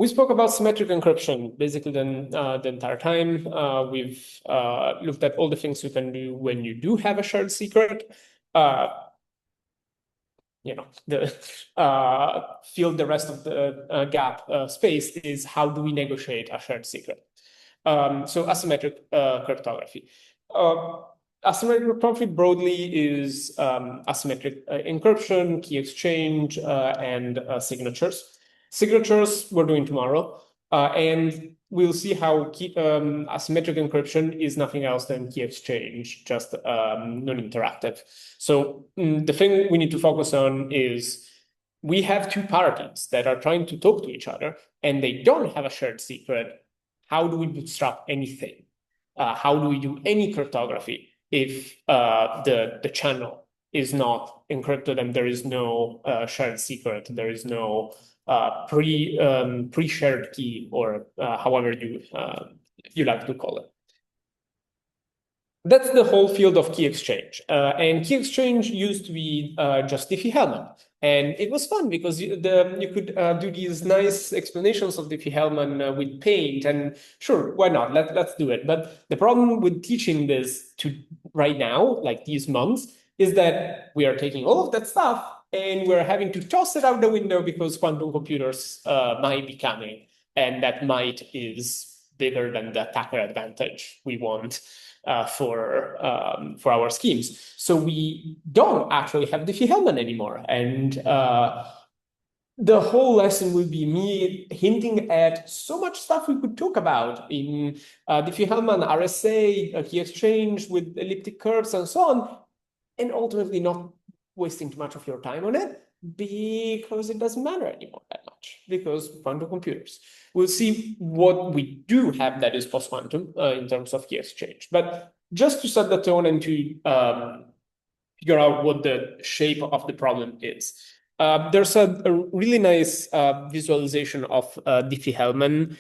We spoke about symmetric encryption basically the entire time. We've looked at all the things you can do when you do have a shared secret. The fill the rest of the gap space is how do we negotiate a shared secret? So asymmetric cryptography. Asymmetric cryptography broadly is asymmetric encryption, key exchange, and signatures. Signatures we're doing tomorrow, and we'll see how asymmetric encryption is nothing else than key exchange, just non-interactive. So the thing we need to focus on is we have two parties that are trying to talk to each other, and they don't have a shared secret. How do we bootstrap anything? How do we do any cryptography if the channel is not encrypted and there is no shared secret, there is no pre-shared key, or however you like to call it. That's the whole field of key exchange. And key exchange used to be just Diffie-Hellman. And it was fun because you could do these nice explanations of Diffie-Hellman with paint. And sure, why not? Let's do it. But the problem with teaching this to right now, like these months, is that we are taking all of that stuff and we're having to toss it out the window because quantum computers might be coming. And that might is bigger than the attacker advantage we want for our schemes. So we don't actually have Diffie-Hellman anymore. And the whole lesson will be me hinting at so much stuff we could talk about in Diffie-Hellman, RSA, key exchange with elliptic curves and so on, and ultimately not wasting too much of your time on it because it doesn't matter anymore that much because quantum computers. We'll see what we do have that is post-quantum in terms of key exchange. But just to set the tone and to figure out what the shape of the problem is. There's a really nice visualization of Diffie-Hellman.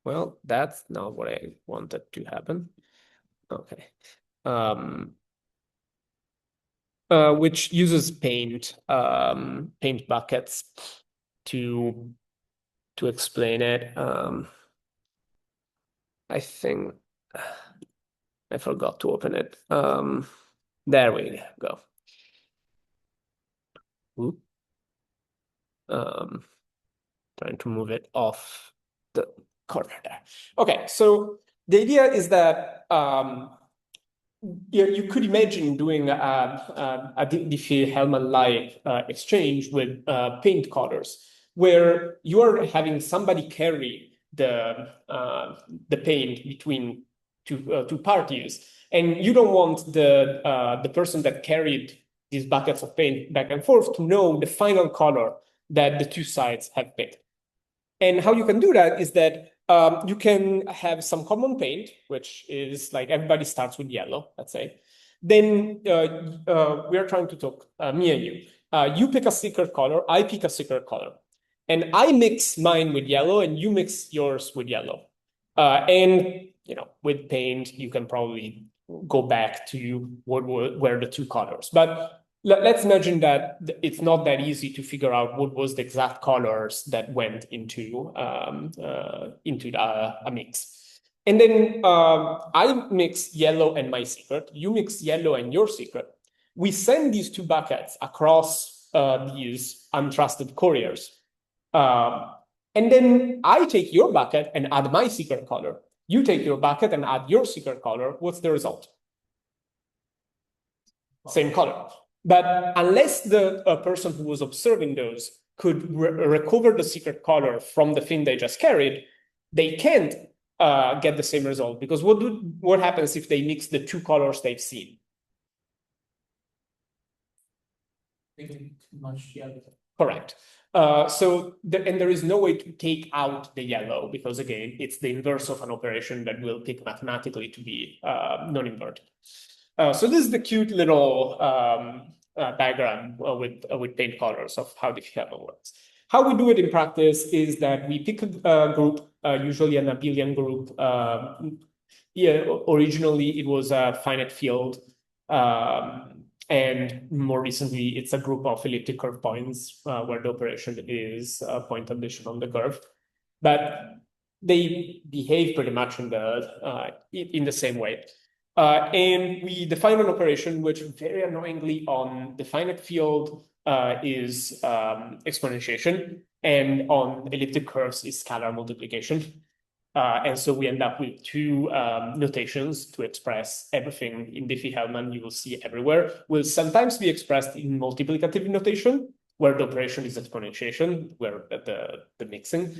Well, that's not what I wanted to happen. Okay. Which uses paint buckets to explain it. I think I forgot to open it. There we go. Trying to move it off the corner there. Okay, so the idea is that you could imagine doing a Diffie-Hellman-like exchange with paint colors, where you are having somebody carry the paint between two parties, and you don't want the person that carried these buckets of paint back and forth to know the final color that the two sides have picked. And how you can do that is that you can have some common paint, which is like everybody starts with yellow, let's say. Then we are trying to talk, me and you. You pick a secret color, I pick a secret color. And I mix mine with yellow and you mix yours with yellow. And with paint, you can probably go back to what were the two colors. But let's imagine that it's not that easy to figure out what was the exact colors that went into a mix. And then I mix yellow and my secret. You mix yellow and your secret. We send these two buckets across these untrusted couriers. And then I take your bucket and add my secret color. You take your bucket and add your secret color. What's the result? Same color. But unless the person who was observing those could recover the secret color from the thing they just carried, they can't get the same result. Because what happens if they mix the two colors they've seen? Too much yellow. Correct. And there is no way to take out the yellow because, again, it's the inverse of an operation that will pick mathematically to be non-inverted. So this is the cute little diagram with paint colors of how Diffie-Hellman works. How we do it in practice is that we pick a group, usually an abelian group. Originally, it was a finite field. And more recently, it's a group of elliptic curve points where the operation is point addition on the curve. but they behave pretty much in the same way. And we define an operation which very annoyingly on the finite field is exponentiation, and on elliptic curves is scalar multiplication. And so we end up with two notations to express everything in Diffie-Hellman you will see everywhere. Will sometimes be expressed in multiplicative notation, where the operation is exponentiation, where the mixing.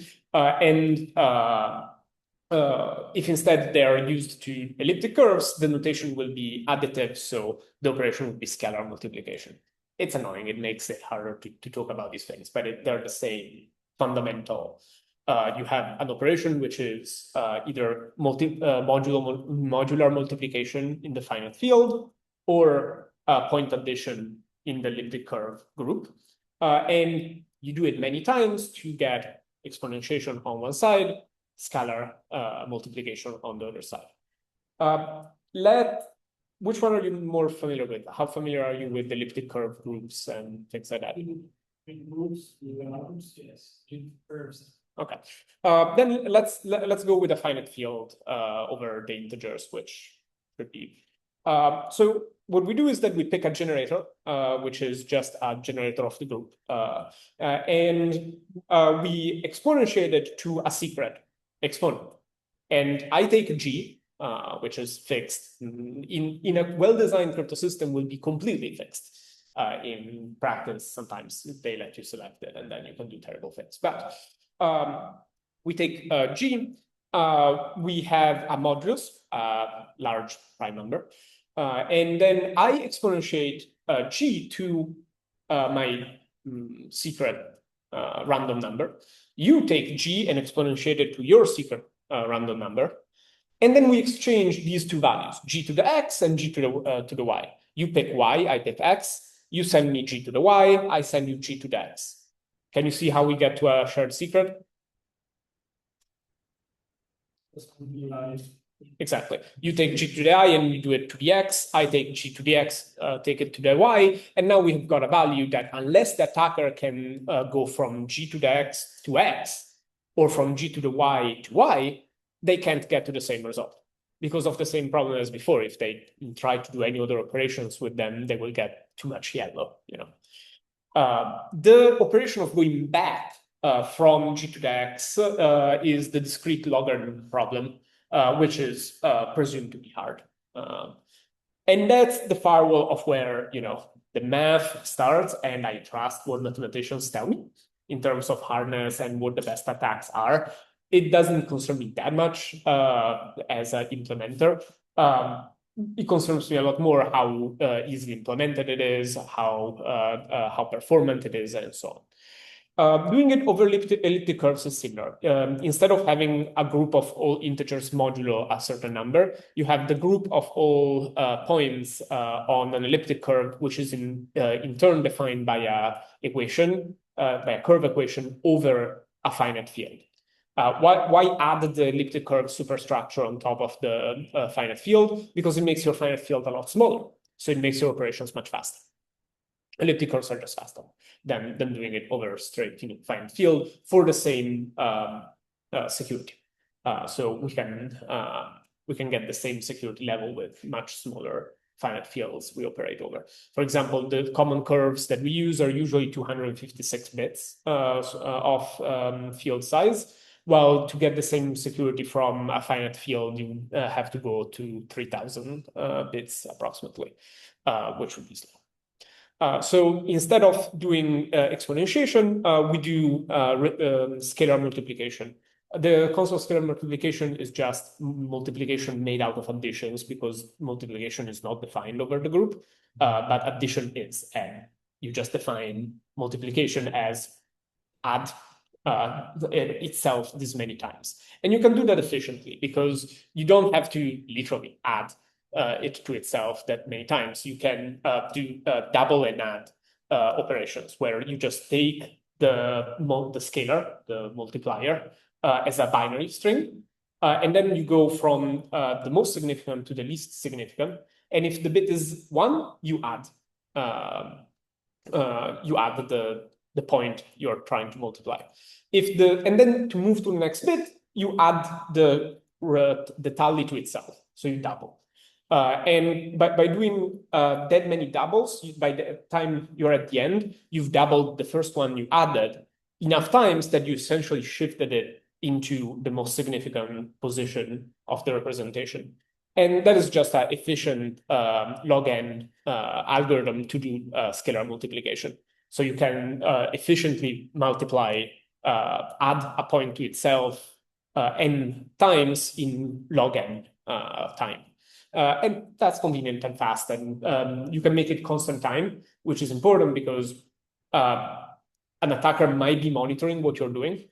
If instead they are used to elliptic curves, the notation will be additive, so the operation will be scalar multiplication. It's annoying. It makes it harder to talk about these things, but they're the same fundamental. You have an operation which is either modular multiplication in the finite field or point addition in the elliptic curve group. And you do it many times to get exponentiation on one side, scalar multiplication on the other side. Which one are you more familiar with? How familiar are you with elliptic curve groups and things like that? Groups, yes, curves. Okay. Then let's go with a finite field over the integers, which should be. So what we do is that we pick a generator, which is just a generator of the group, and we exponentiate it to a secret exponent. And I take G, which is fixed. In a well-designed crypto system will be completely fixed. In practice, sometimes they let you select it, and then you can do terrible things. But we take G, we have a modulus, large prime number, and then I exponentiate G to my secret random number. You take G and exponentiate it to your secret random number, and then we exchange these two values, G to the X and G to the Y. You pick Y, I pick X, you send me G to the Y, I send you G to the X. Can you see how we get to a shared secret? Exactly. You take G to the I and you do it to the X. I take G to the X, take it to the Y. And now we've got a value that unless the attacker can go from G to the X to X, or from G to the Y to Y, they can't get to the same result. Because of the same problem as before. If they try to do any other operations with them, they will get too much yellow, you know. The operation of going back from G to the X is the discrete logarithm problem, which is presumed to be hard. And that's the firewall of where, you know, the math starts, and I trust what mathematicians tell me in terms of hardness and what the best attacks are. It doesn't concern me that much as an implementer. It concerns me a lot more how easily implemented it is, how performant it is, and so on. Doing it over elliptic curves is similar. Instead of having a group of all integers modulo a certain number, you have the group of all points on an elliptic curve, which is in turn defined by a curve equation over a finite field. Why add the elliptic curve superstructure on top of the finite field? Because it makes your finite field a lot smaller. So it makes your operations much faster. Elliptic curves are just faster than doing it over straight finite field for the same security. So we can get the same security level with much smaller finite fields we operate over. For example, the common curves that we use are usually 256 bits of field size. Well, to get the same security from a finite field, you have to go to 3,000 bits approximately, which would be slow. So instead of doing exponentiation, we do scalar multiplication. The concept of scalar multiplication is just multiplication made out of additions, because multiplication is not defined over the group, but addition is. And you just define multiplication as add itself this many times. And you can do that efficiently because you don't have to literally add it to itself that many times. You can do double and add operations where you just take the scalar, the multiplier, as a binary string, and then you go from the most significant to the least significant. And if the bit is 1, you add the the point you're trying to multiply. And then to move to the next bit, you add the tally to itself, so you double. And by doing that many doubles, by the time you're at the end, you've doubled the first one you added enough times that you essentially shifted it into the most significant position of the representation. And that is just an efficient log n algorithm to do scalar multiplication. So you can efficiently multiply, add a point to itself n times in log n time. And that's convenient and fast. And you can make it constant time, which is important because an attacker might be monitoring what you're doing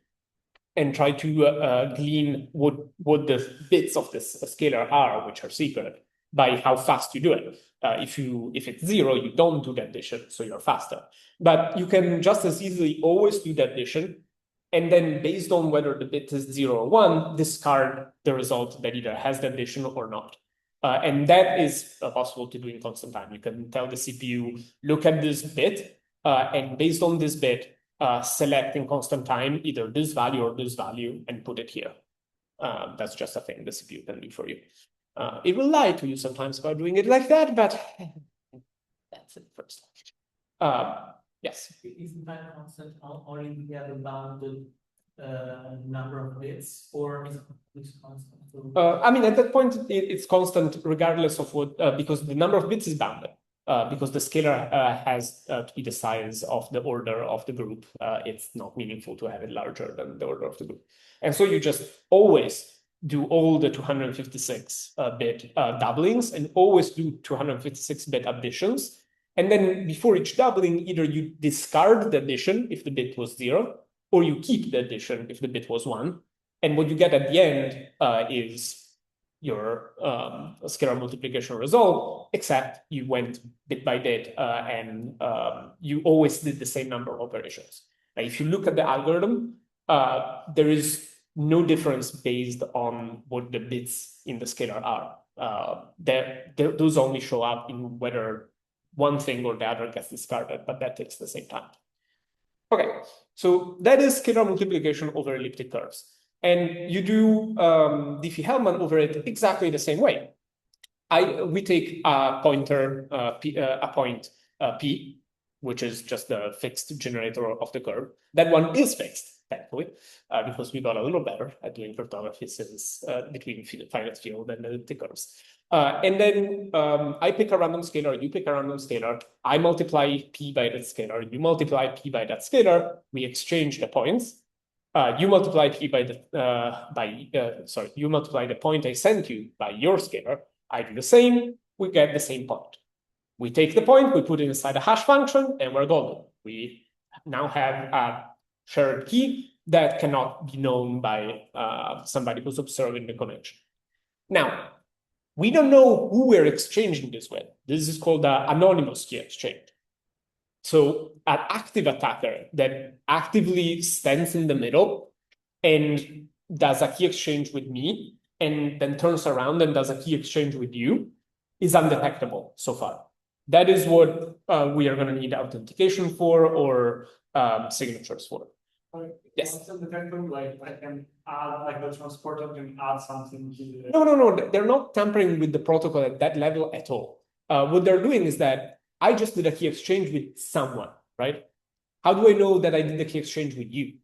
and try to glean what the bits of this scalar are, which are secret, by how fast you do it. If it's 0, you don't do the addition, so you're faster. But you can just as easily always do the addition, and then based on whether the bit is 0 or 1, discard the result that either has the addition or not. And that is possible to do in constant time. You can tell the CPU, look at this bit, and based on this bit, select in constant time either this value or this value and put it here. That's just a thing the CPU can do for you. It will lie to you sometimes about doing it like that, but that's it first. Yes. Isn't that constant only if you have a bounded number of bits, or is it constant? I mean, at that point, it's constant regardless of what, because the number of bits is bounded. Because the scalar has to be the size of the order of the group. It's not meaningful to have it larger than the order of the group. And so you just always do all the 256-bit doublings and always do 256-bit additions. And then before each doubling, either you discard the addition if the bit was 0, or you keep the addition if the bit was 1. And what you get at the end is your scalar multiplication result, except you went bit by bit and you always did the same number of operations. Now, if you look at the algorithm, there is no difference based on what the bits in the scalar are. Those only show up in whether one thing or the other gets discarded, but that takes the same time. Okay, so that is scalar multiplication over elliptic curves. And you do Diffie-Hellman over it exactly the same way. We take a pointer, a point P, which is just the fixed generator of the curve. That one is fixed, thankfully, because we got a little better at doing cryptography since between finite field and elliptic curves. And then I pick a random scalar, you pick a random scalar, I multiply P by that scalar, you multiply P by that scalar, we exchange the points. You multiply P by the you multiply the point I sent you by your scalar. I do the same. We get the same point. We take the point, we put it inside a hash function, and we're golden. We now have a shared key that cannot be known by somebody who's observing the connection. Now, we don't know who we're exchanging this with. This is called an anonymous key exchange. So an active attacker that actively stands in the middle and does a key exchange with me and then turns around and does a key exchange with you is undetectable so far. That is what we are going to need authentication for or signatures for. Yes. What's undetectable? Like I can add, like the transporter can add something to the... No. They're not tampering with the protocol at that level at all. What they're doing is that I just did a key exchange with someone, right? How do I know that I did the key exchange with you?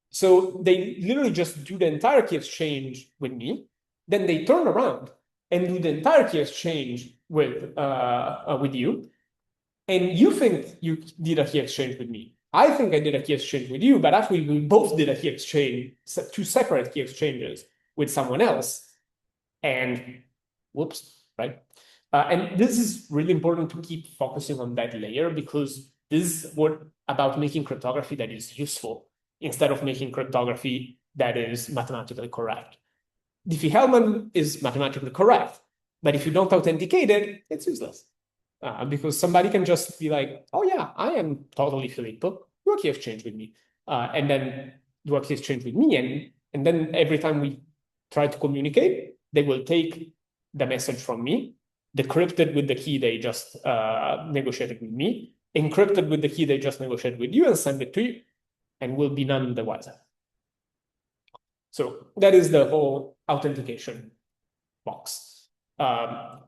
So they literally just do the entire key exchange with me, then they turn around and do the entire key exchange with you, and you think you did a key exchange with me. I think I did a key exchange with you, but actually we both did a key exchange, 2 separate key exchanges with someone else, and whoops, right? And this is really important to keep focusing on that layer because this is what about making cryptography that is useful instead of making cryptography that is mathematically correct. Diffie-Hellman is mathematically correct, but if you don't authenticate it, it's useless. Because somebody can just be like, oh yeah, I am totally Filippo, do a key exchange with me. And then do a key exchange with me. And then every time we try to communicate, they will take the message from me decrypted with the key they just negotiated with me, encrypted with the key they just negotiated with you, and send it to you, and will be none the wiser. So that is the whole authentication box. Now,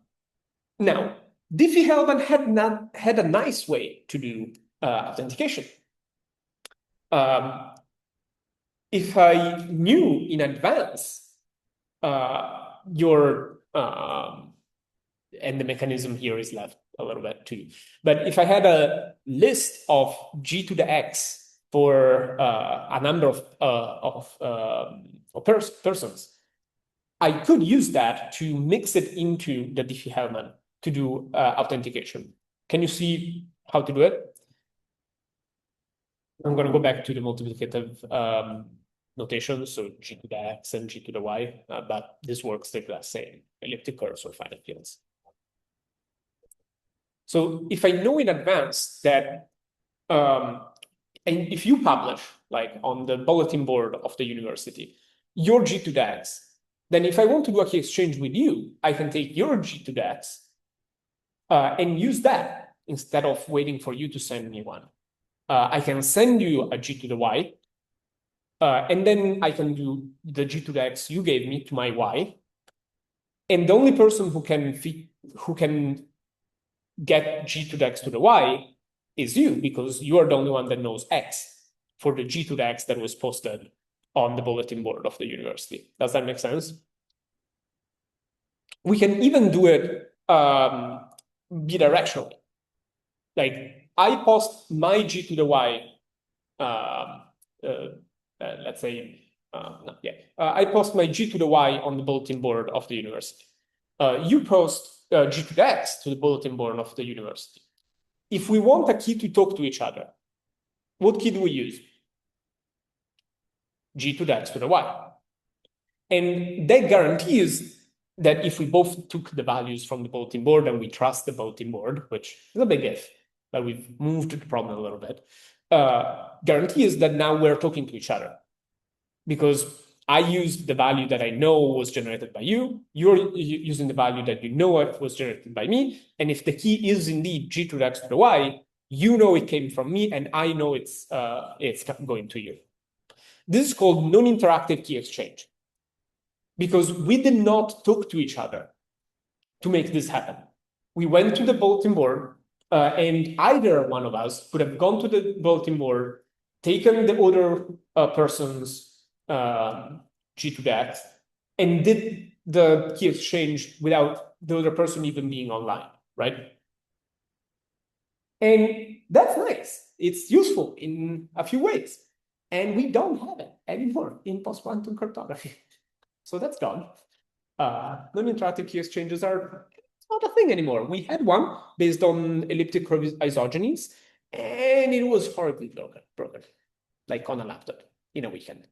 Diffie-Hellman had a nice way to do authentication. If I knew in advance your and the mechanism here is left a little bit too. But if I had a list of g to the x for a number of persons, I could use that to mix it into the Diffie-Hellman to do authentication. Can you see how to do it? I'm going to go back to the multiplicative notation, so g to the x and g to the y, but this works the exact same, elliptic curves or finite fields. So if I know in advance that, and if you publish, like on the bulletin board of the university, your g to the x, then if I want to do a key exchange with you, I can take your g to the x and use that instead of waiting for you to send me one. I can send you a g to the y, and then I can do the g to the x you gave me to my y. And the only person who can get g to the x to the y is you, because you are the only one that knows x for the g to the x that was posted on the bulletin board of the university. Does that make sense? We can even do it bidirectionally. Like I post my g to the y, let's say, I post my g to the y on the bulletin board of the university. You post g to the x to the bulletin board of the university. If we want a key to talk to each other, what key do we use? G to the x to the y. And that guarantees that if we both took the values from the bulletin board and we trust the bulletin board, which is a big if, but we've moved the problem a little bit, guarantees that now we're talking to each other. Because I used the value that I know was generated by you, you're using the value that you know was generated by me, and if the key is indeed g to the x to the y, you know it came from me, and I know it's going to you. This is called non-interactive key exchange, because we did not talk to each other to make this happen. We went to the bulletin board, and either one of us could have gone to the bulletin board, taken the other person's g to the x, and did the key exchange without the other person even being online, right? And that's nice. It's useful in a few ways. And we don't have it anymore in post-quantum cryptography. So that's gone. Non-interactive key exchanges are not a thing anymore. We had one based on elliptic curve isogenies, and it was horribly broken, like on a laptop in a weekend.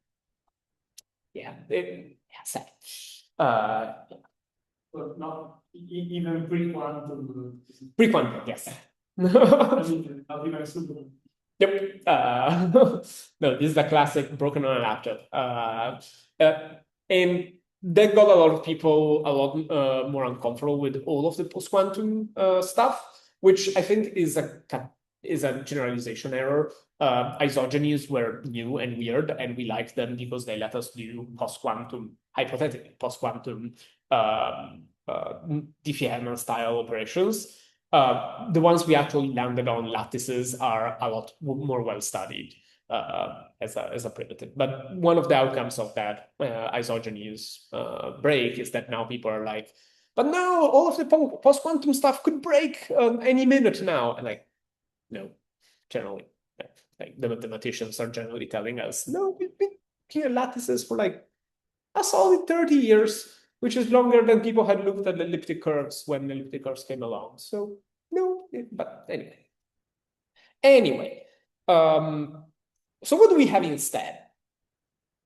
Yeah, sad. But not even pre-quantum. Pre-quantum, yes. Yep. No, this is a classic broken on a laptop. And that got a lot of people a lot more uncomfortable with all of the post-quantum stuff, which I think is a generalization error. Isogenies were new and weird, and we liked them because they let us do post-quantum, hypothetical post-quantum Diffie-Hellman style operations. The ones we actually landed on, lattices, are a lot more well-studied as a primitive. But one of the outcomes of that isogenies break is that now people are like, but now all of the post-quantum stuff could break any minute now. And like, no, generally. Like the mathematicians are generally telling us, no, we've been here lattices for like a solid 30 years, which is longer than people had looked at elliptic curves when elliptic curves came along. So no, but anyway. So what do we have instead?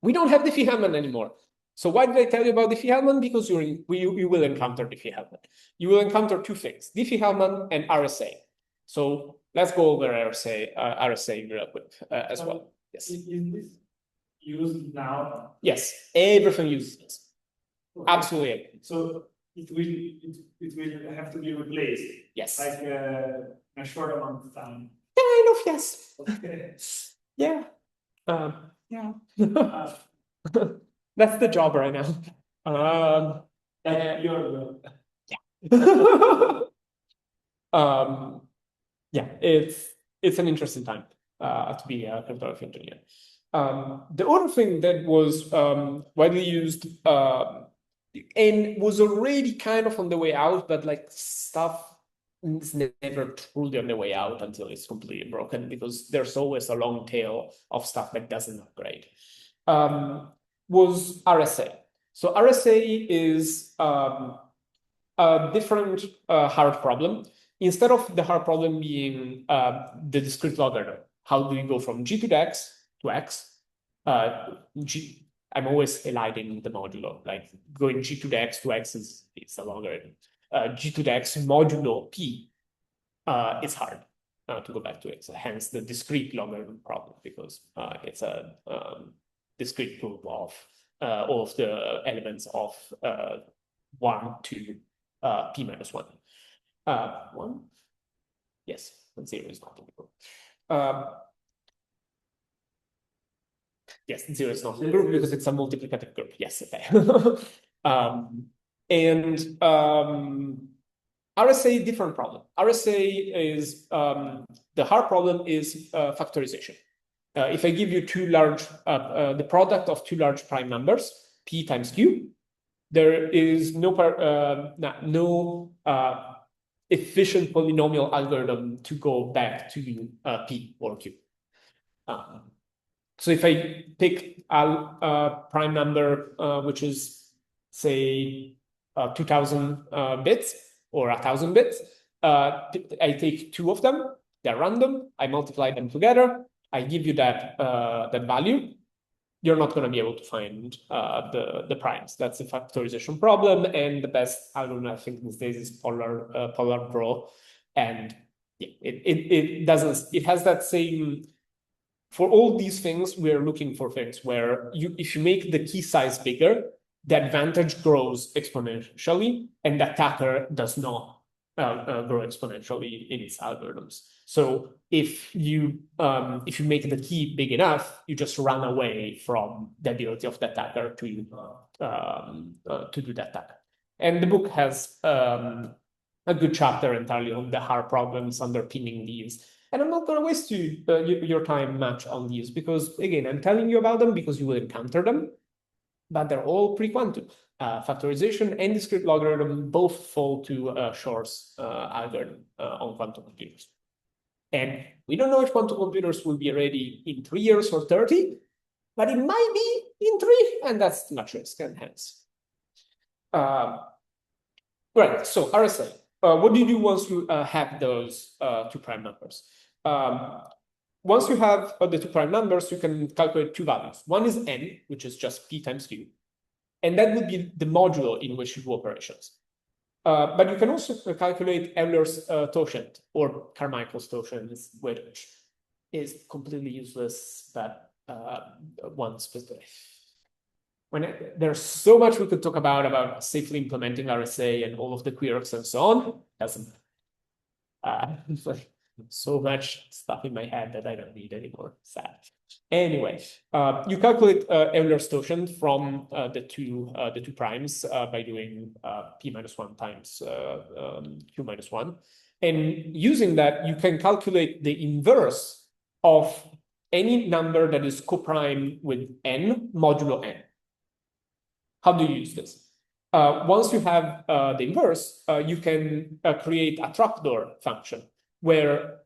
We don't have Diffie-Hellman anymore. So why did I tell you about Diffie-Hellman? Because you will encounter Diffie-Hellman. You will encounter two things, Diffie-Hellman and RSA. So let's go over RSA real quick as well. Yes. Is this used now? Yes, everything uses this. Okay. Absolutely. So it will have to be replaced. Yes. Like in a short amount of time. Kind of, yes. Okay. Yeah. Yeah. That's the job right now. You're Yeah, it's an interesting time to be a cryptography engineer. The other thing that was widely used and was already kind of on the way out, but like stuff is never truly on the way out until it's completely broken, because there's always a long tail of stuff that doesn't upgrade. Was RSA. So RSA is a different hard problem. Instead of the hard problem being the discrete logarithm, how do you go from g to the x to x? I'm always eliding the modulo, like going g to the x to x is a logarithm. G to the x modulo p is hard to go back to x, hence the discrete logarithm problem, because it's a discrete proof of all of the elements of 1 to p minus 1. 1? Yes, 0 is not in the group. Yes, 0 is not in the group because it's a multiplicative group. Yes, okay. RSA, different problem. RSA is, the hard problem is factorization. If I give you the product of two large prime numbers, p times q, there is no efficient polynomial algorithm to go back to p or q. So if I pick a prime number, which is, say, 2000 bits or 1000 bits, I take two of them, they're random, I multiply them together, I give you that value. You're not going to be able to find the primes. That's a factorization problem, and the best algorithm I think these days is Polar Pro, and yeah, it has that same. For all these things, we're looking for things where if you make the key size bigger, the advantage grows exponentially, and the attacker does not grow exponentially in its algorithms. So if you make the key big enough, you just run away from the ability of the attacker to do that attack. And the book has a good chapter entirely on the hard problems underpinning these. And I'm not going to waste your time much on these because, again, I'm telling you about them because you will encounter them, but they're all pre-quantum. Factorization and discrete logarithm both fall to Shor's algorithm on quantum computers. And we don't know if quantum computers will be ready in 3 years or 30, but it might be in 3, and that's too much risk, and hence. Right, so RSA. What do you do once you have those two prime numbers? Once you have the two prime numbers, you can calculate two values. One is n, which is just p times q, and that would be the modulo in which you do operations. But you can also calculate Euler's totient or Carmichael's totient, which is completely useless, but one specific. There's so much we could talk about safely implementing RSA and all of the quirks and so on. Doesn't it's like so much stuff in my head that I don't need anymore. Sad. Anyway, you calculate Euler's totient from the two primes by doing p minus 1 times q minus 1. And using that, you can calculate the inverse of any number that is coprime with n modulo n. How do you use this? Once you have the inverse, you can create a trapdoor function where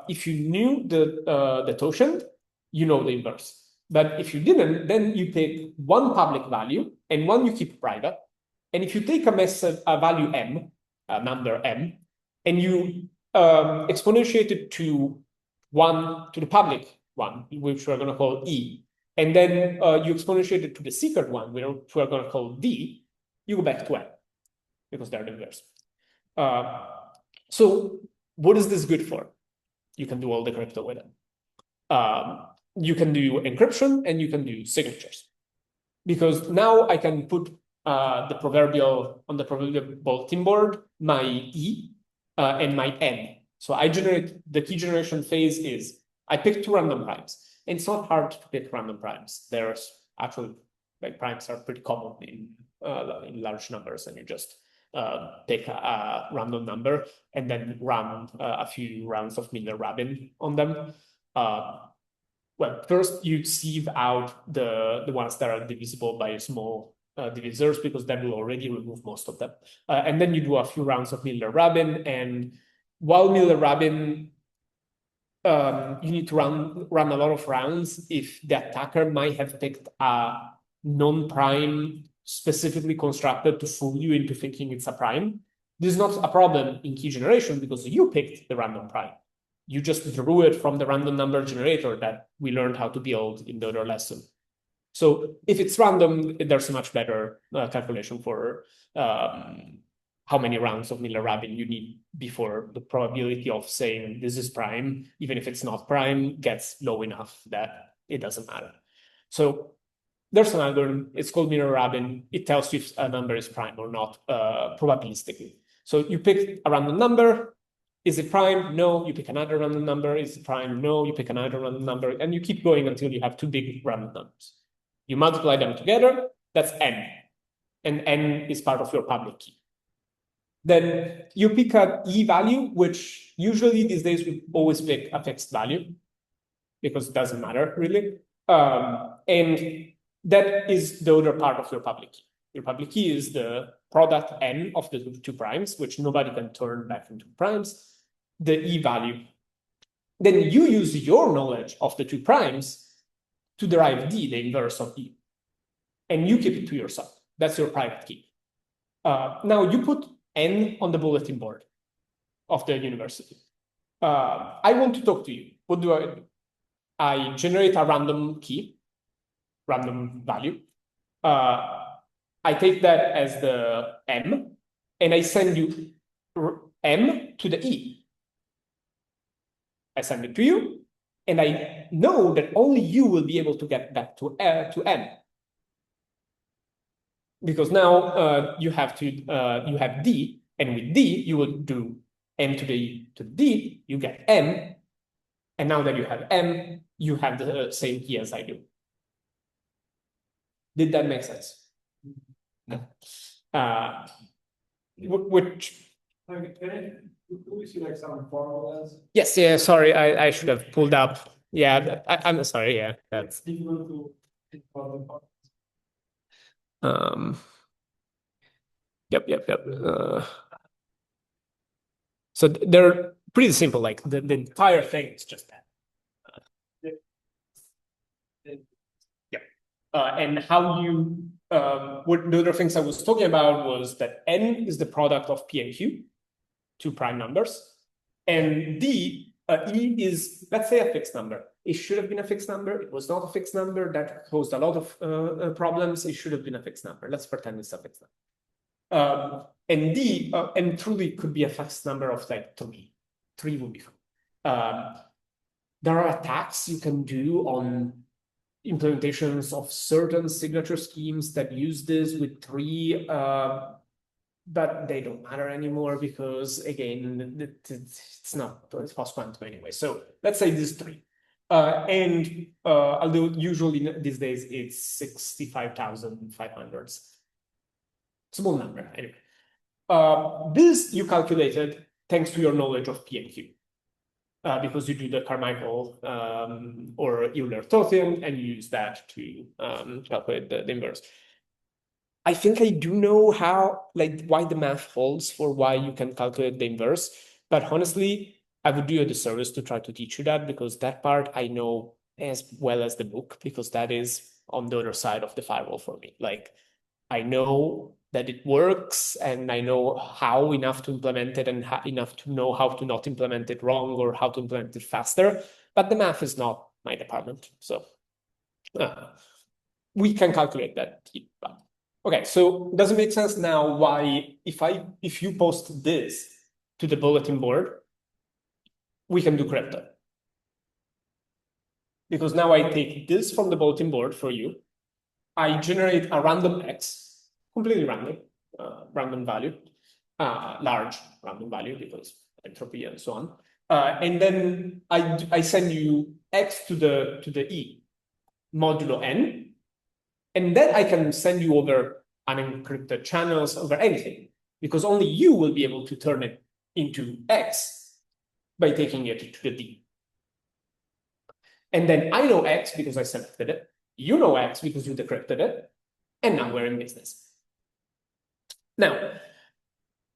if you knew the totient, you know the inverse. But if you didn't, then you take one public value and one you keep private. And if you take a value m, a number m, and you exponentiate it to 1 to the public one, which we're going to call e, and then you exponentiate it to the secret one, which we're going to call d, you go back to n, because they're the inverse. So what is this good for? You can do all the crypto with it. You can do encryption and you can do signatures. Because now I can put the proverbial bulletin board my E and my N. So I generate the key generation phase is I pick two random primes. And it's not hard to pick random primes. There's actually like primes are pretty common in large numbers, and you just pick a random number and then run a few rounds of Miller-Rabin on them. Well, first you sieve out the ones that are divisible by small divisors, because that will already remove most of them. And then you do a few rounds of Miller-Rabin, and while Miller-Rabin, you need to run a lot of rounds if the attacker might have picked a non-prime specifically constructed to fool you into thinking it's a prime. This is not a problem in key generation because you picked the random prime. You just drew it from the random number generator that we learned how to build in the other lesson. So if it's random, there's a much better calculation for how many rounds of Miller-Rabin you need before the probability of saying this is prime, even if it's not prime, gets low enough that it doesn't matter. So there's an algorithm, it's called Miller-Rabin. It tells you if a number is prime or not probabilistically. So you pick a random number. Is it prime? No. You pick another random number. Is it prime? No. You pick another random number. And you keep going until you have two big random numbers. You multiply them together. That's n. And n is part of your public key. Then you pick an E value, which usually these days we always pick a fixed value because it doesn't matter really. And that is the other part of your public key. Your public key is the product n of the two primes, which nobody can turn back into primes, the E value. Then you use your knowledge of the two primes to derive D, the inverse of E. And you keep it to yourself. That's your private key. Now you put N on the bulletin board of the university. I want to talk to you. What do I do? I generate a random key, random value. I take that as the M, and I send you M to the E. I send it to you, and I know that only you will be able to get back to M. Because now you have D, and with D you will do M to the D, you get M, and now that you have M, you have the same key as I do. Did that make sense? No. Which? Can we see like some formulas? Yes, yeah. Sorry, I should have pulled up. Yeah, I'm sorry. Yeah, that's difficult to think about the formulas. Yep. So they're pretty simple. Like the entire thing is just that. And how you what the other things I was talking about was that N is the product of P and Q, two prime numbers, and D, E is, let's say, a fixed number. It should have been a fixed number. It was not a fixed number. That caused a lot of problems. It should have been a fixed number. Let's pretend it's a fixed number. And D, and truly could be a fixed number of like 3. 3 would be fine. There are attacks you can do on implementations of certain signature schemes that use this with 3, but they don't matter anymore because, again, it's post-quantum anyway. So let's say this is 3. And although usually these days it's 65,500. Small number, anyway. This you calculated thanks to your knowledge of P and Q. Because you do the Carmichael or Euler-Toth, and you use that to calculate the inverse. I think I do know why the math holds for why you can calculate the inverse, but honestly, I would do a disservice to try to teach you that, because that part I know as well as the book, because that is on the other side of the firewall for me. Like, I know that it works, and I know how enough to implement it, and enough to know how to not implement it wrong or how to implement it faster, but the math is not my department. So we can calculate that. Okay, so does it make sense now why if you post this to the bulletin board, we can do crypto? Because now I take this from the bulletin board for you, I generate a random X completely random, random value, large random value because entropy and so on. And then I send you x to the e modulo n, and then I can send you over unencrypted channels over anything, because only you will be able to turn it into x by taking it to the d. And then I know x because I selected it, you know x because you decrypted it, and now we're in business. Now,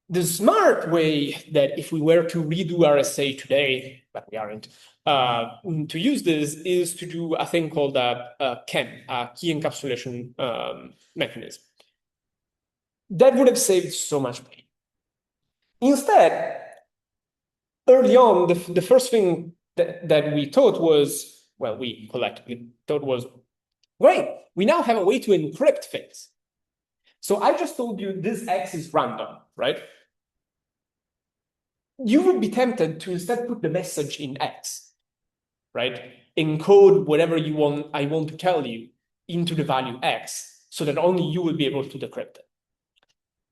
the smart way that if we were to redo RSA today, but we aren't, to use this is to do a thing called a KEM, a key encapsulation mechanism. That would have saved so much pain. Instead, early on, the first thing that we thought was, well, we collectively thought was, great, we now have a way to encrypt things. So I just told you this X is random, right? You would be tempted to instead put the message in X, right? Encode whatever you want, I want to tell you into the value X so that only you will be able to decrypt it.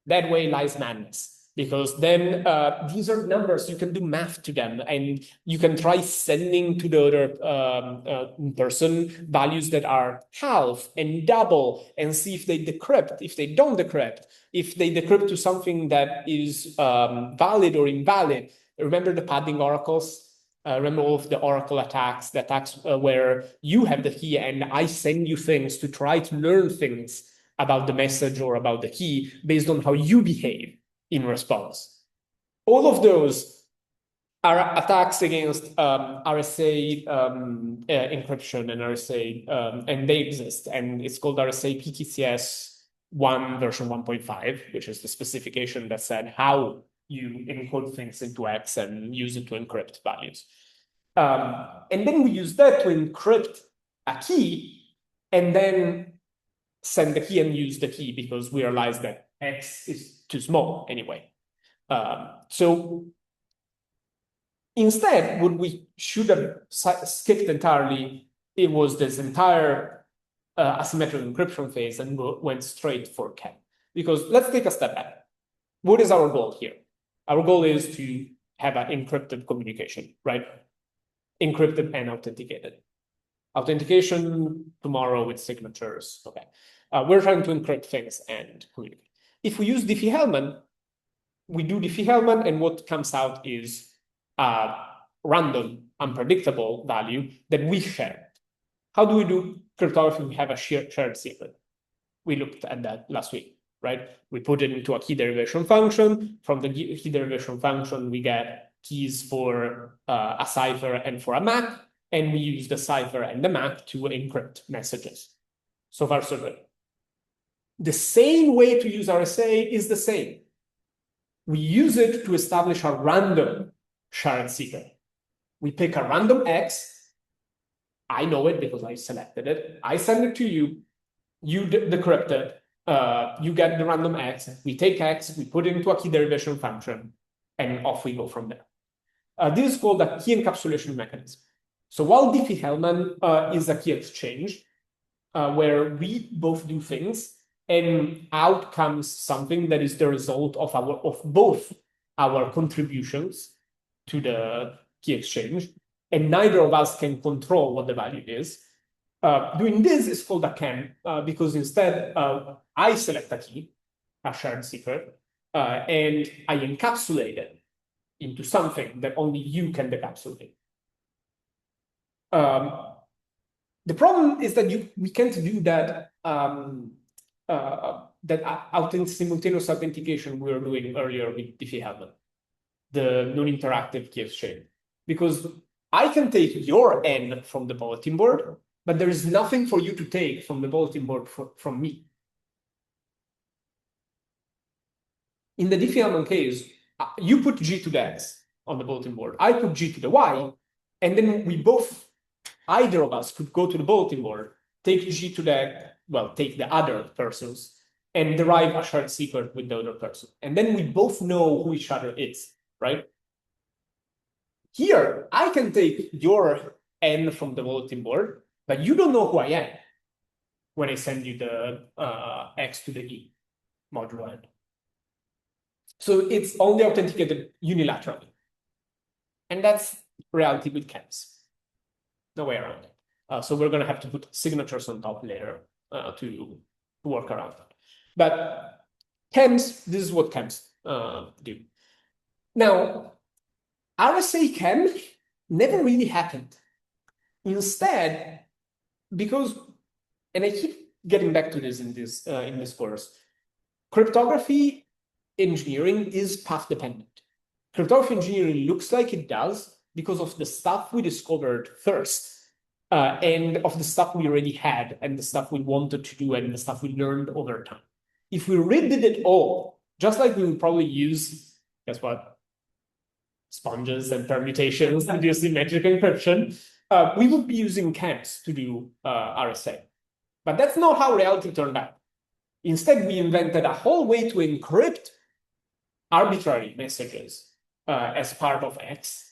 That way lies madness, because then these are numbers, you can do math to them, and you can try sending to the other person values that are half and double and see if they decrypt. If they don't decrypt, if they decrypt to something that is valid or invalid. Remember the padding oracles? Remember all of the oracle attacks, the attacks where you have the key and I send you things to try to learn things about the message or about the key based on how you behave in response. All of those are attacks against RSA encryption and RSA, and they exist. And it's called RSA PTCS 1 version 1.5, which is the specification that said how you encode things into X and use it to encrypt values. And then we use that to encrypt a key and then send the key and use the key because we realize that X is too small anyway. So instead, what we should have skipped entirely, it was this entire asymmetric encryption phase and went straight for KEM. Because let's take a step back. What is our goal here? Our goal is to have an encrypted communication, right? Encrypted and authenticated. Authentication tomorrow with signatures, okay. We're trying to encrypt things and communicate. If we use Diffie-Hellman, we do Diffie-Hellman, and what comes out is a random, unpredictable value that we share. How do we do cryptography? We have a shared secret. We looked at that last week, right? We put it into a key derivation function. From the key derivation function, we get keys for a cipher and for a MAC, and we use the cipher and the MAC to encrypt messages. So far, so good. The same way to use RSA is the same. We use it to establish a random shared secret. We pick a random X. I know it because I selected it. I send it to you. You decrypt it. You get the random X. We take X, we put it into a key derivation function, and off we go from there. This is called a key encapsulation mechanism. So while Diffie-Hellman is a key exchange, where we both do things, and out comes something that is the result of both our contributions to the key exchange, and neither of us can control what the value is. Doing this is called a KEM, because instead I select a key, a shared secret, and I encapsulate it into something that only you can decapsulate. The problem is that we can't do that simultaneous authentication we were doing earlier with Diffie-Hellman, the non-interactive key exchange, because I can take your N from the bulletin board, but there is nothing for you to take from the bulletin board from me. In the Diffie-Hellman case, you put G to the X on the bulletin board, I put G to the Y, and then we both, either of us could go to the bulletin board, take G to take the other persons, and derive a shared secret with the other person. And then we both know who each other is, right? Here, I can take your N from the bulletin board, but you don't know who I am when I send you the X to the E. modulo n. So it's only authenticated unilaterally. And that's reality with chems. No way around it. So we're going to have to put signatures on top later to work around that. But chems, this is what chems do. Now, RSA chem never really happened. Instead, because, and I keep getting back to this in this course, cryptography engineering is path dependent. Cryptography engineering looks like it does because of the stuff we discovered first, and of the stuff we already had, and the stuff we wanted to do, and the stuff we learned over time. If we redid it all, just like we would probably use, guess what? Sponges and permutations to do symmetric encryption, we would be using chems to do RSA. But that's not how reality turned out. Instead, we invented a whole way to encrypt arbitrary messages as part of X.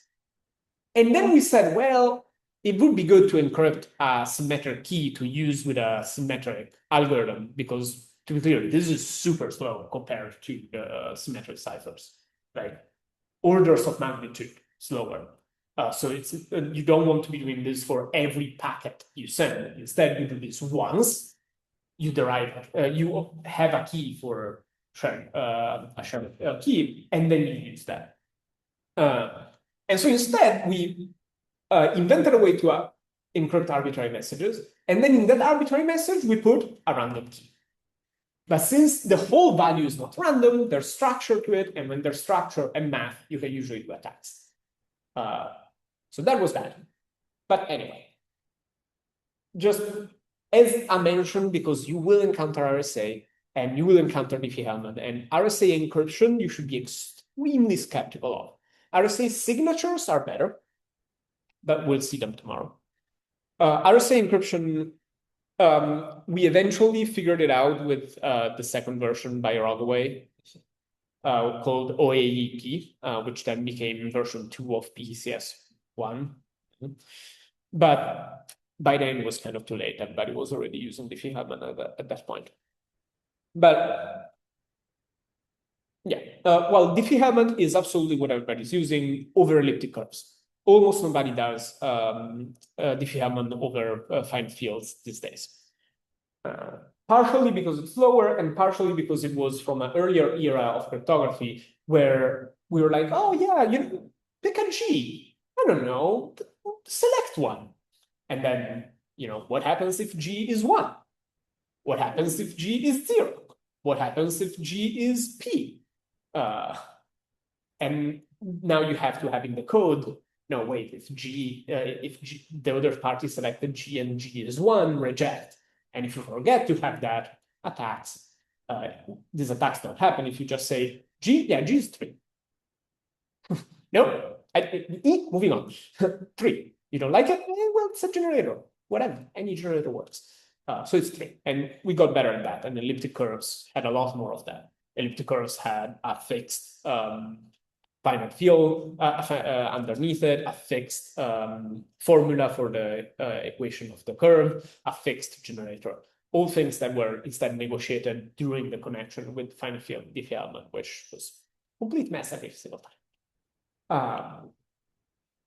And then we said, well, it would be good to encrypt a symmetric key to use with a symmetric algorithm, because to be clear, this is super slow compared to symmetric ciphers, like orders of magnitude slower. So it's you don't want to be doing this for every packet you send. Instead, you do this once, you derive, you have a key for sharing a shared key, and then you use that. And so instead, we invented a way to encrypt arbitrary messages, and then in that arbitrary message, we put a random key. But since the whole value is not random, there's structure to it, and when there's structure and math, you can usually do attacks. So that was that. But anyway, just as I mentioned, because you will encounter RSA, and you will encounter Diffie-Hellman, and RSA encryption, you should be extremely skeptical of. RSA signatures are better, but we'll see them tomorrow. RSA encryption, we eventually figured it out with the second version by Roggaway called OAEP, which then became version 2 of PCS 1. But by then it was kind of too late. Everybody was already using Diffie-Hellman at that point. But yeah, well, Diffie-Hellman is absolutely what everybody's using over elliptic curves. Almost nobody does Diffie-Hellman over fine fields these days. Partially because it's slower, and partially because it was from an earlier era of cryptography where we were like, oh yeah, you pick a G. I don't know, select one. And then, what happens if G is 1? What happens if G is 0? What happens if G is P? And now you have to have in the code, no, wait, if the other party selected G and G is 1, reject. And if you forget to have that, attacks, these attacks don't happen if you just say G, yeah, G is 3. No, moving on. 3. You don't like it? Well, it's a generator. Whatever, any generator works. So it's 3. And we got better at that. And elliptic curves had a lot more of that. Elliptic curves had a fixed finite field underneath it, a fixed formula for the equation of the curve, a fixed generator. All things that were instead negotiated during the connection with finite field Diffie-Hellman, which was a complete mess every single time.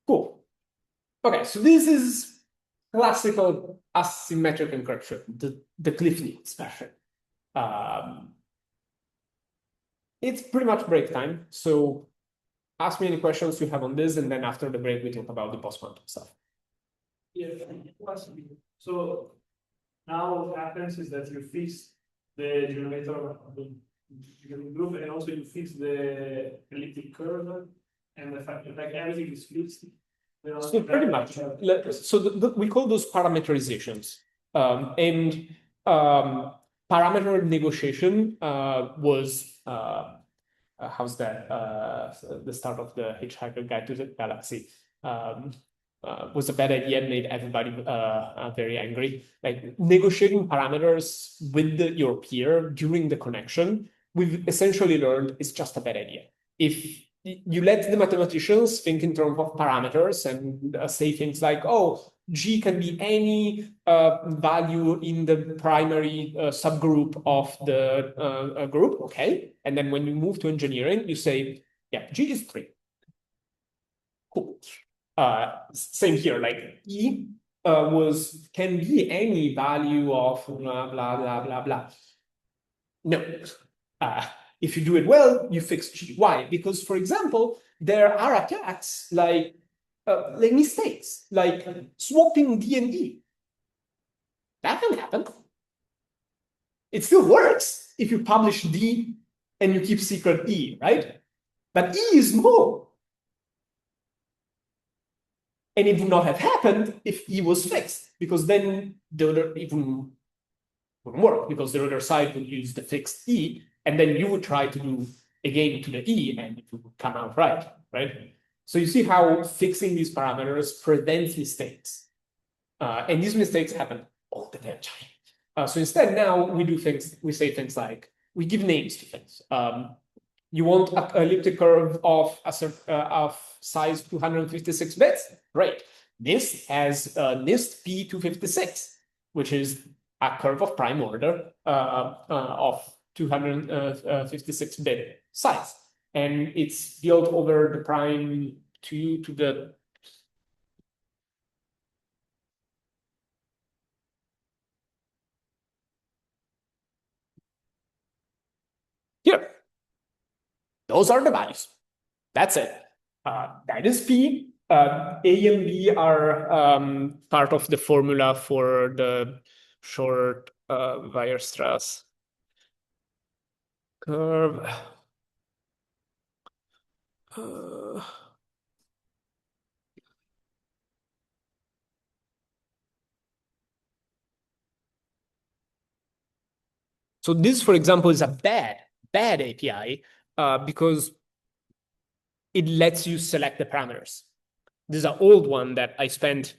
Cool. Okay, so this is classical asymmetric encryption, the Cliff Notes version. It's pretty much break time, so ask me any questions you have on this, and then after the break, we talk about the post-quantum stuff. Yeah, so now what happens is that you fix the generator of the group, and also you fix the elliptic curve, and the fact that like everything is fixed. So pretty much. So we call those parameterizations. And parameter negotiation was how's that? The start of the Hitchhiker Guide to the Galaxy was a bad idea and made everybody very angry. Like negotiating parameters with your peer during the connection, we've essentially learned is just a bad idea. If you let the mathematicians think in terms of parameters and say things like, oh, G can be any value in the primary subgroup of the group, okay? And then when you move to engineering, you say, yeah, G is 3. Cool. Same here, like E can be any value of blah, blah, blah, blah, blah. No. If you do it well, you fix G. Why? Because, for example, there are attacks like mistakes, like swapping D and E. That can happen. It still works if you publish D and you keep secret E, right? But E is more. And it would not have happened if E was fixed, because then the other even wouldn't work, because the other side would use the fixed E, and then you would try to do again to the E, and it would come out right? So you see how fixing these parameters prevents mistakes. And these mistakes happen all the damn time. So instead, now we say things like, we give names to things. You want an elliptic curve of size 256 bits? Great. This has NIST P256, which is a curve of prime order of 256-bit size. And it's built over the prime to the here. Those are the values. That's it. That is P. A and B are part of the formula for the short Weierstrass curve. So this, for example, is a bad API because it lets you select the parameters. This is an old one that I spent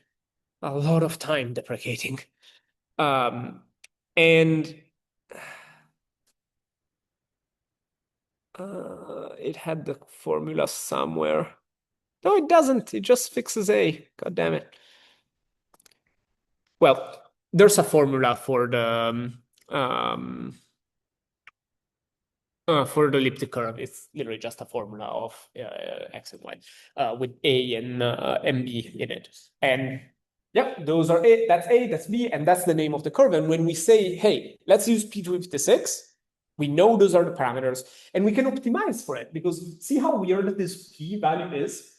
a lot of time deprecating. And it had the formula somewhere. No, it doesn't. It just fixes A. God damn it. Well, there's a formula for the elliptic curve. It's literally just a formula of x and y with A and MB in it. And yeah, those are A, that's B, and that's the name of the curve. And when we say, hey, let's use P256, we know those are the parameters, and we can optimize for it, because see how weird this P value is?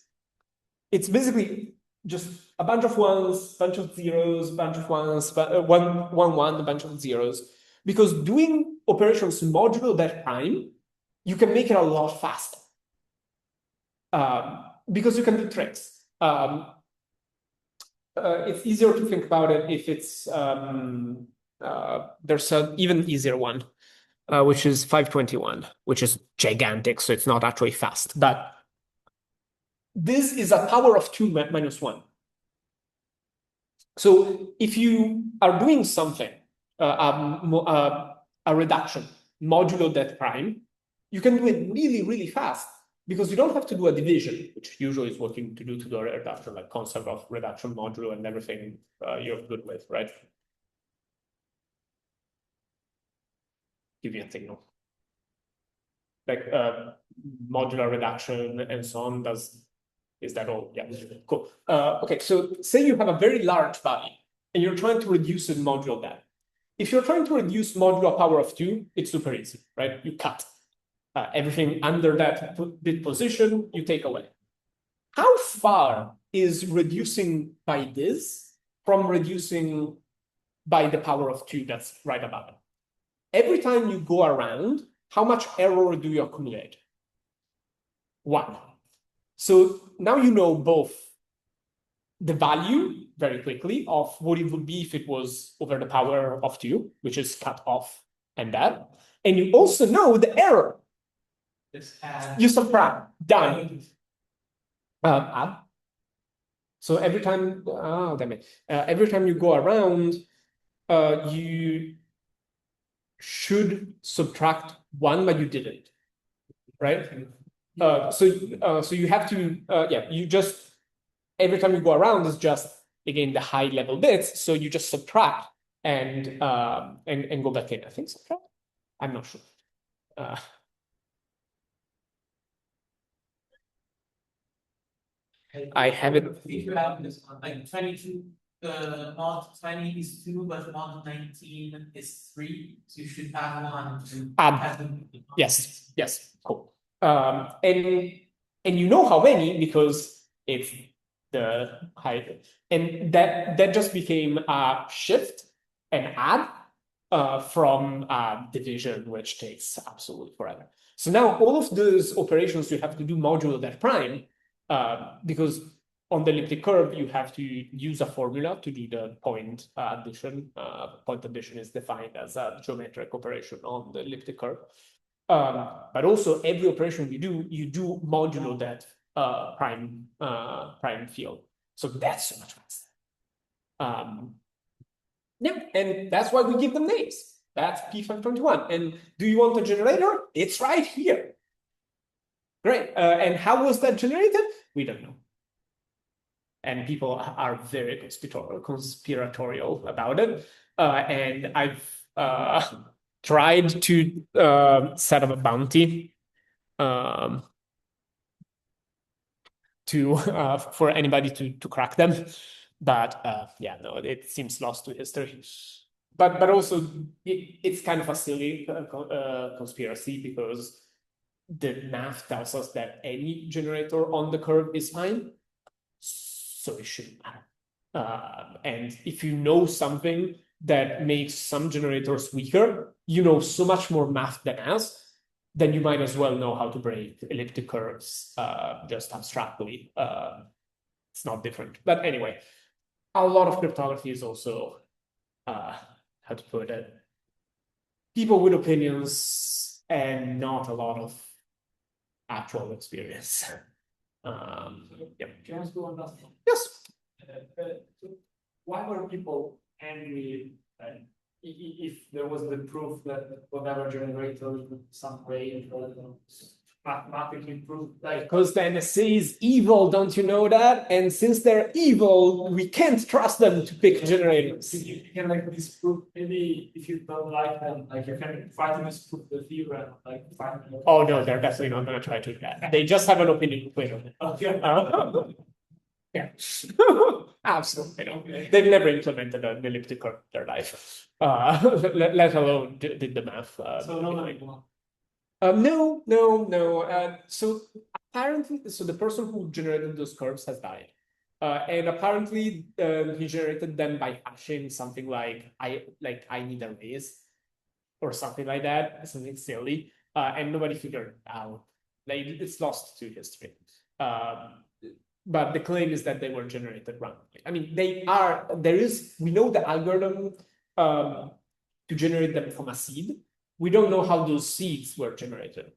It's basically just a bunch of ones, bunch of zeros, bunch of ones, one, a bunch of zeros. Because doing operations modulo that prime, you can make it a lot faster. Because you can do tricks. It's easier to think about it if it's, there's an even easier one, which is 521, which is gigantic, so it's not actually fast. But this is a power of 2 minus 1. So if you are doing something, a reduction modulo that prime, you can do it really, really fast, because you don't have to do a division, which usually is what you need to do to do a reduction, like concept of reduction modulo and everything you're good with, right? Give you a signal. Like modular reduction and so on is that all? Yeah, cool. Okay, so say you have a very large value and you're trying to reduce it modulo that. If you're trying to reduce modulo power of 2, it's super easy, right? You cut everything under that bit position, you take away. How far is reducing by this from reducing by the power of 2 that's right above it? Every time you go around, how much error do you accumulate? 1. So now you know both the value very quickly of what it would be if it was over the power of 2, which is cut off and that. And you also know the error. You subtract, done. So every time, every time you go around, you should subtract 1, but you didn't, right? So you have to, you just, every time you go around, it's just again, the high level bits. So you just subtract and go back in. I think subtract. I'm not sure. I haven't. If you have this one, like 22, mod 20 is 2, but mod 19 is 3. So you should add 1 to add them. Yes, cool. And you know how many because it's the height, and that just became a shift and add from division, which takes absolutely forever. So now all of those operations you have to do modulo that prime, because on the elliptic curve you have to use a formula to do the point addition. Point addition is defined as a geometric operation on the elliptic curve. But also every operation you do modulo that prime field. So that's so much faster. Yeah, and that's why we give them names. That's P521. And do you want a generator? It's right here. Great. And how was that generated? We don't know. And people are very conspiratorial about it. And I've tried to set up a bounty for anybody to crack them. But yeah, no, it seems lost to history. But also it's kind of a silly conspiracy because the math tells us that any generator on the curve is fine, so it shouldn't matter. And if you know something that makes some generators weaker, you know so much more math than us, then you might as well know how to break elliptic curves just abstractly. It's not different. But anyway, a lot of cryptography is also, how to put it, people with opinions and not a lot of actual experience. Yeah. Can I ask you one last one? Yes. Why were people angry if there was the proof that whatever generator in some way mathematically proved Because the NSA is evil, don't you know that? And since they're evil, we can't trust them to pick generators. You can disprove, maybe if you don't like them, you can try to disprove the theorem, find. Oh no, they're definitely not going to try to do that. They just have an opinion. Okay. Yeah, absolutely. Okay. They've never implemented an elliptic curve in their life, let alone did the math. So no. No. So apparently, the person who generated those curves has died. And apparently he generated them by hashing something like I need a raise or something like that, something silly. And nobody figured it out. It's lost to history. But the claim is that they were generated randomly. I mean, we know the algorithm to generate them from a seed. We don't know how those seeds were generated.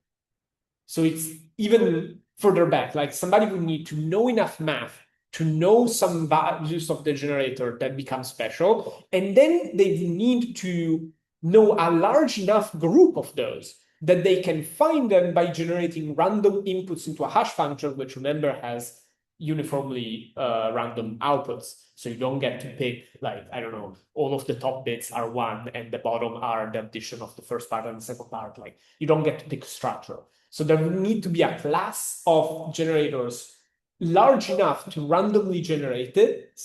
So it's even further back, somebody would need to know enough math to know some values of the generator that become special. And then they need to know a large enough group of those that they can find them by generating random inputs into a hash function, which remember has uniformly random outputs. So you don't get to pick, I don't know, all of the top bits are 1 and the bottom are the addition of the first part and the second part. You don't get to pick structure. So there will need to be a class of generators large enough to randomly generate it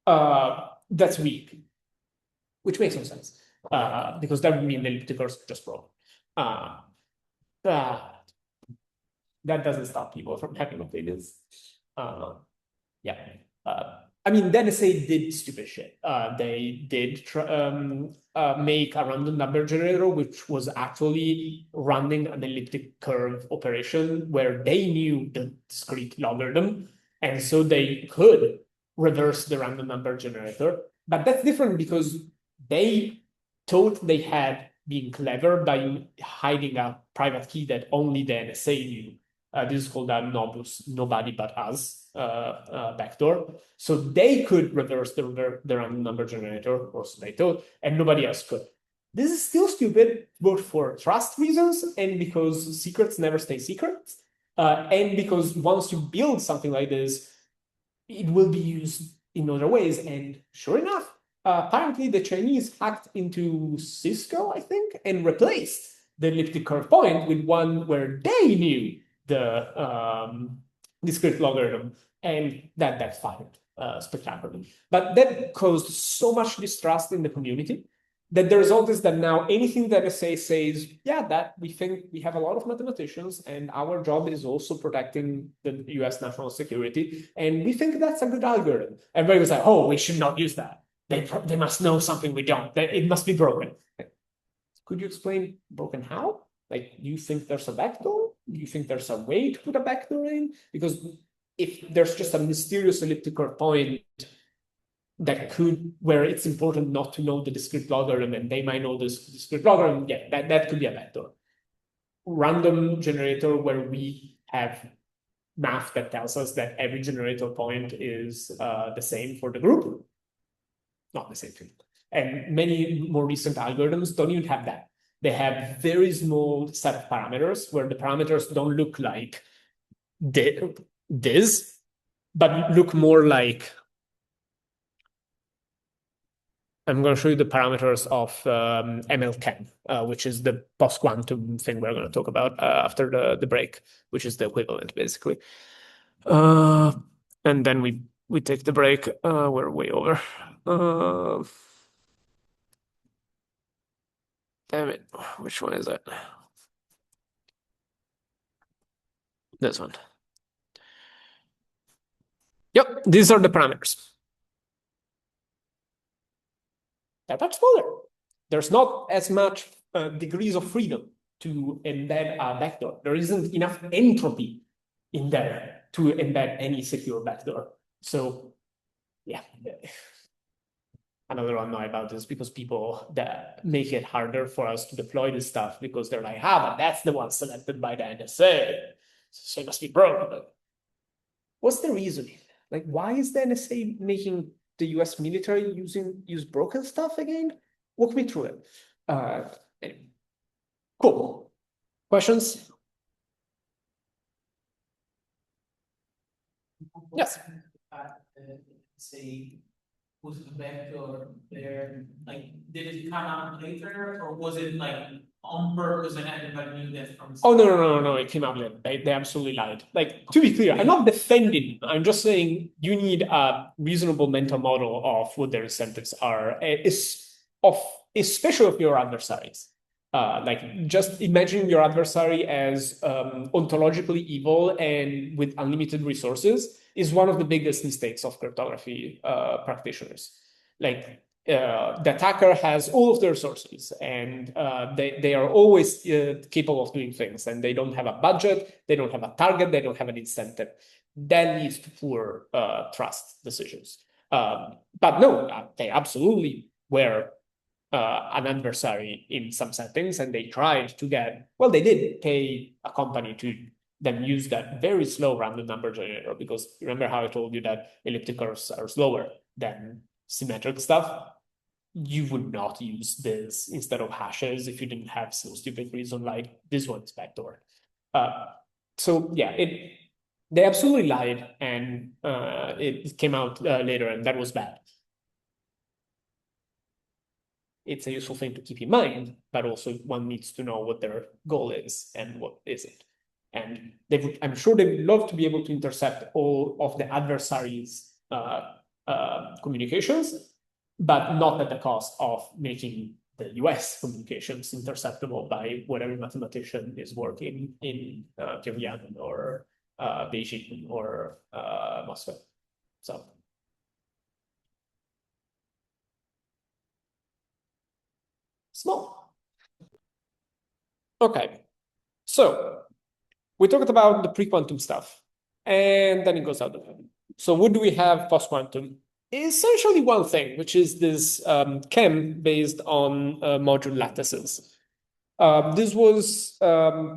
that's weak, which makes no sense because that would mean the elliptic curves are just broken. That doesn't stop people from having opinions. Yeah. I mean, the NSA did stupid shit. They did make a random number generator, which was actually running an elliptic curve operation where they knew the discrete logarithm. And so they could reverse the random number generator. But that's different because they thought they had been clever by hiding a private key that only the NSA knew. This is called a NOBUS, nobody but us, backdoor. So they could reverse the random number generator, or so they thought, and nobody else could. This is still stupid, both for trust reasons and because secrets never stay secrets, and because once you build something like this, it will be used in other ways. And sure enough, apparently the Chinese hacked into Cisco, I think, and replaced the elliptic curve point with one where they knew the discrete logarithm, and that backfired spectacularly. But that caused so much distrust in the community that the result is that now anything that NSA says, yeah, that we think we have a lot of mathematicians and our job is also protecting the US national security, and we think that's a good algorithm. Everybody was like, oh, we should not use that. They must know something we don't. It must be broken. Could you explain broken how? Like, do you think there's a backdoor? Do you think there's a way to put a backdoor in? Because if there's just a mysterious elliptic curve point that could, where it's important not to know the discrete logarithm and they might know this discrete logarithm, yeah, that could be a backdoor. Random generator where we have math that tells us that every generator point is the same for the group, not the same thing. And many more recent algorithms don't even have that. They have very small set of parameters where the parameters don't look like this, but look more like, I'm going to show you the parameters of ML10, which is the post-quantum thing we're going to talk about after the break, which is the equivalent, basically. And then we take the break. We're way over. Damn it. Which one is it? This one. Yep, these are the parameters. They're much smaller. There's not as much degrees of freedom to embed a backdoor. There isn't enough entropy in there to embed any secure backdoor. So, yeah. Another one know about this because people that make it harder for us to deploy this stuff because they're like, but that's the one selected by the NSA. So it must be broken. What's the reasoning? Like, why is the NSA making the US military use broken stuff again? Walk me through it. Anyway. Cool. Questions? Yes. Say, was the backdoor there? Like, did it come out later, or was it like on purpose and everybody knew that from? Oh no! It came out later. They absolutely lied. Like, to be clear, I'm not defending. I'm just saying you need a reasonable mental model of what their incentives are, especially of your adversaries. Like, just imagine your adversary as ontologically evil and with unlimited resources is one of the biggest mistakes of cryptography practitioners. Like, the attacker has all of the resources and they are always capable of doing things, and they don't have a budget, they don't have a target, they don't have an incentive. That leads to poor trust decisions. But no, they absolutely were an adversary in some settings, and they tried to they did pay a company to then use that very slow random number generator, because remember how I told you that elliptic curves are slower than symmetric stuff? You would not use this instead of hashes if you didn't have some stupid reason like this one's backdoor. So yeah, they absolutely lied, and it came out later, and that was bad. It's a useful thing to keep in mind, but also one needs to know what their goal is and what isn't. And I'm sure they would love to be able to intercept all of the adversaries' communications, but not at the cost of making the US communications interceptable by whatever mathematician is working in Pyongyang or Beijing or Moscow. So. Small. Okay, so we talked about the pre-quantum stuff, and then it goes out the window. So what do we have post-quantum? Essentially one thing, which is this chem based on module lattices. This was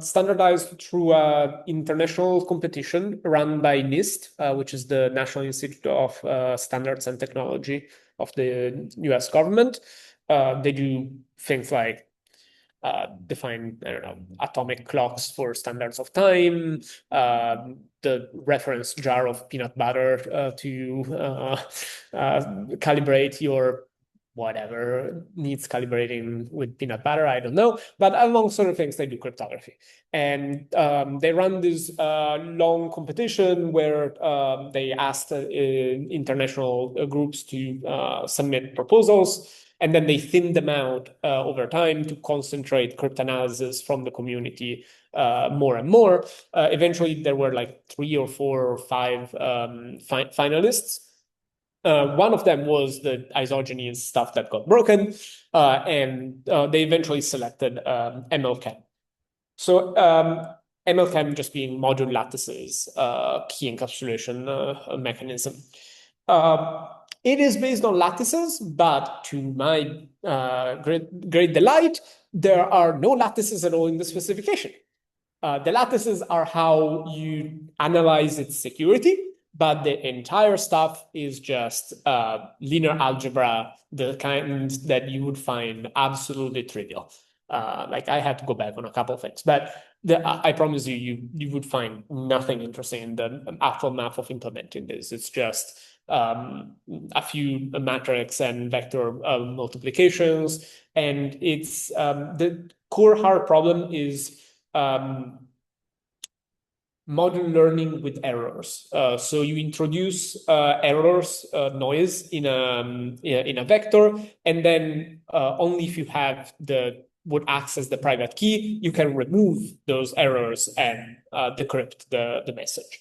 standardized through an international competition run by NIST, which is the National Institute of Standards and Technology of the US government. They do things like define, I don't know, atomic clocks for standards of time, the reference jar of peanut butter to calibrate your whatever needs calibrating with peanut butter, I don't know. But among other things, they do cryptography. And they run this long competition where they asked international groups to submit proposals, and then they thinned them out over time to concentrate cryptanalysis from the community more and more. Eventually, there were like 3 or 4 or 5 finalists. One of them was the isogeny stuff that got broken, and they eventually selected MLChem. So MLChem just being module lattices, key encapsulation mechanism. It is based on lattices, but to my great delight, there are no lattices at all in the specification. The lattices are how you analyze its security, but the entire stuff is just linear algebra, the kind that you would find absolutely trivial. Like I had to go back on a couple of things, but I promise you would find nothing interesting in the actual math of implementing this. It's just a few matrix and vector multiplications, and it's the core hard problem is model learning with errors. So you introduce errors, noise in a vector, and then only if you have would access the private key, you can remove those errors and decrypt the message.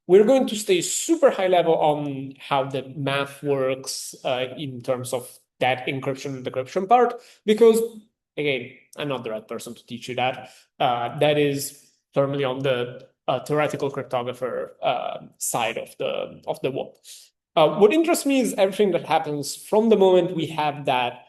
We're going to stay super high level on how the math works in terms of that encryption and decryption part, because again, I'm not the right person to teach you that. That is firmly on the theoretical cryptographer side of the wall. What interests me is everything that happens from the moment we have that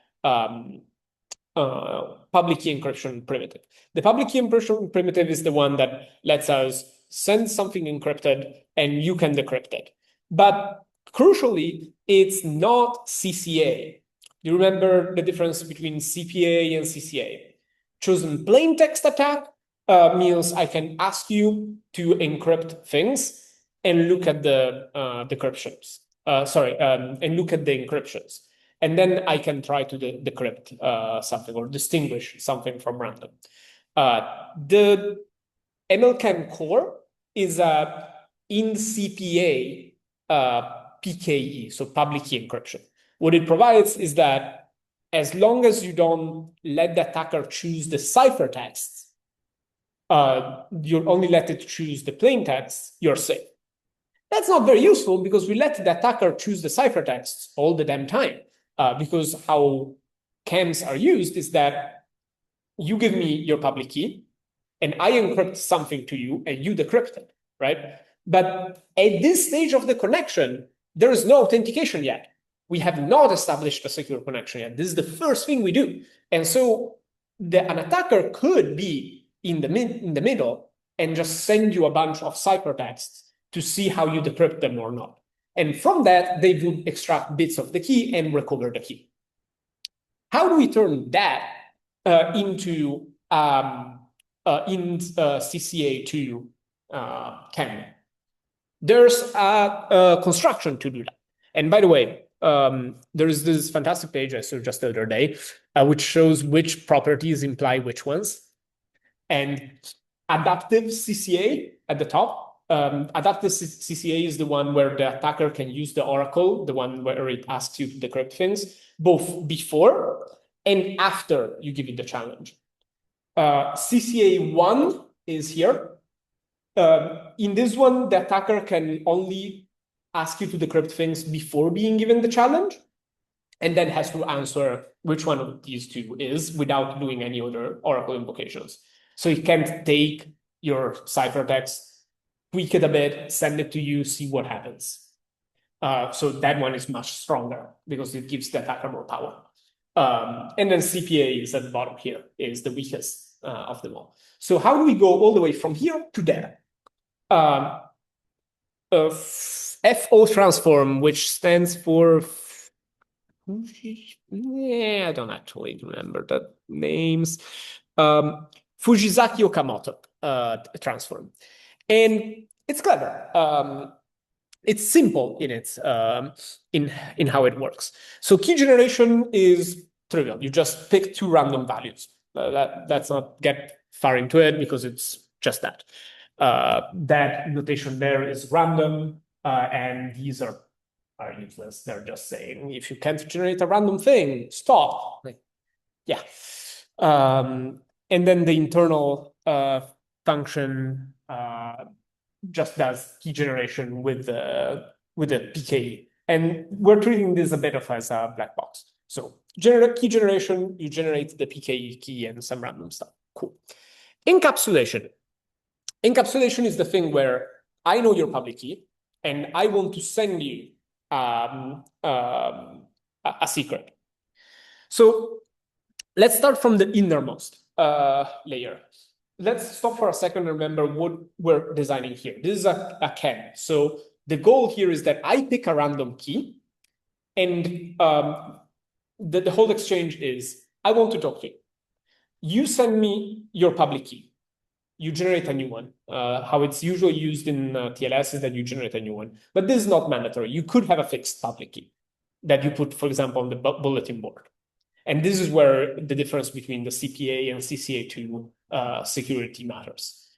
public key encryption primitive. The public key encryption primitive is the one that lets us send something encrypted and you can decrypt it. But crucially, it's not CCA. You remember the difference between CPA and CCA? Chosen plain text attack means I can ask you to encrypt things and look at the decryptions. And look at the encryptions. And then I can try to decrypt something or distinguish something from random. The MLChem core is in CPA PKE, so public key encryption. What it provides is that as long as you don't let the attacker choose the ciphertexts, you only let it choose the plain text, you're safe. That's not very useful because we let the attacker choose the ciphertexts all the damn time. Because how chems are used is that you give me your public key and I encrypt something to you and you decrypt it, right? But at this stage of the connection, there is no authentication yet. We have not established a secure connection yet. This is the first thing we do. And so an attacker could be in the middle and just send you a bunch of ciphertexts to see how you decrypt them or not. And from that, they would extract bits of the key and recover the key. How do we turn that into CCA to chem? There's a construction to do that. And by the way, there's this fantastic page I saw just the other day, which shows which properties imply which ones. And adaptive CCA at the top. Adaptive CCA is the one where the attacker can use the oracle, the one where it asks you to decrypt things, both before and after you give it the challenge. CCA 1 is here. In this one, the attacker can only ask you to decrypt things before being given the challenge, and then has to answer which one of these two is without doing any other oracle invocations. So it can't take your ciphertext, tweak it a bit, send it to you, see what happens. So that one is much stronger because it gives the attacker more power. And then CPA is at the bottom here, is the weakest of them all. So how do we go all the way from here to there? FO transform, which stands for... I don't actually remember the names. Fujisaki Okamoto transform. And it's clever. It's simple in its in how it works. So key generation is trivial. You just pick two random values. Let's not get far into it because it's just that. That notation there is random, and these are useless. They're just saying if you can't generate a random thing, stop. Like, yeah. And then the internal function just does key generation with the PKE. And we're treating this a bit of as a black box. So key generation, you generate the PKE key and some random stuff. Cool. Encapsulation. Encapsulation is the thing where I know your public key and I want to send you a secret. So let's start from the innermost layer. Let's stop for a second and remember what we're designing here. This is a can. So the goal here is that I pick a random key, and the whole exchange is, I want to talk to you. You send me your public key. You generate a new one. How it's usually used in TLS is that you generate a new one. But this is not mandatory. You could have a fixed public key that you put, for example, on the bulletin board. And this is where the difference between the CPA and CCA2 security matters.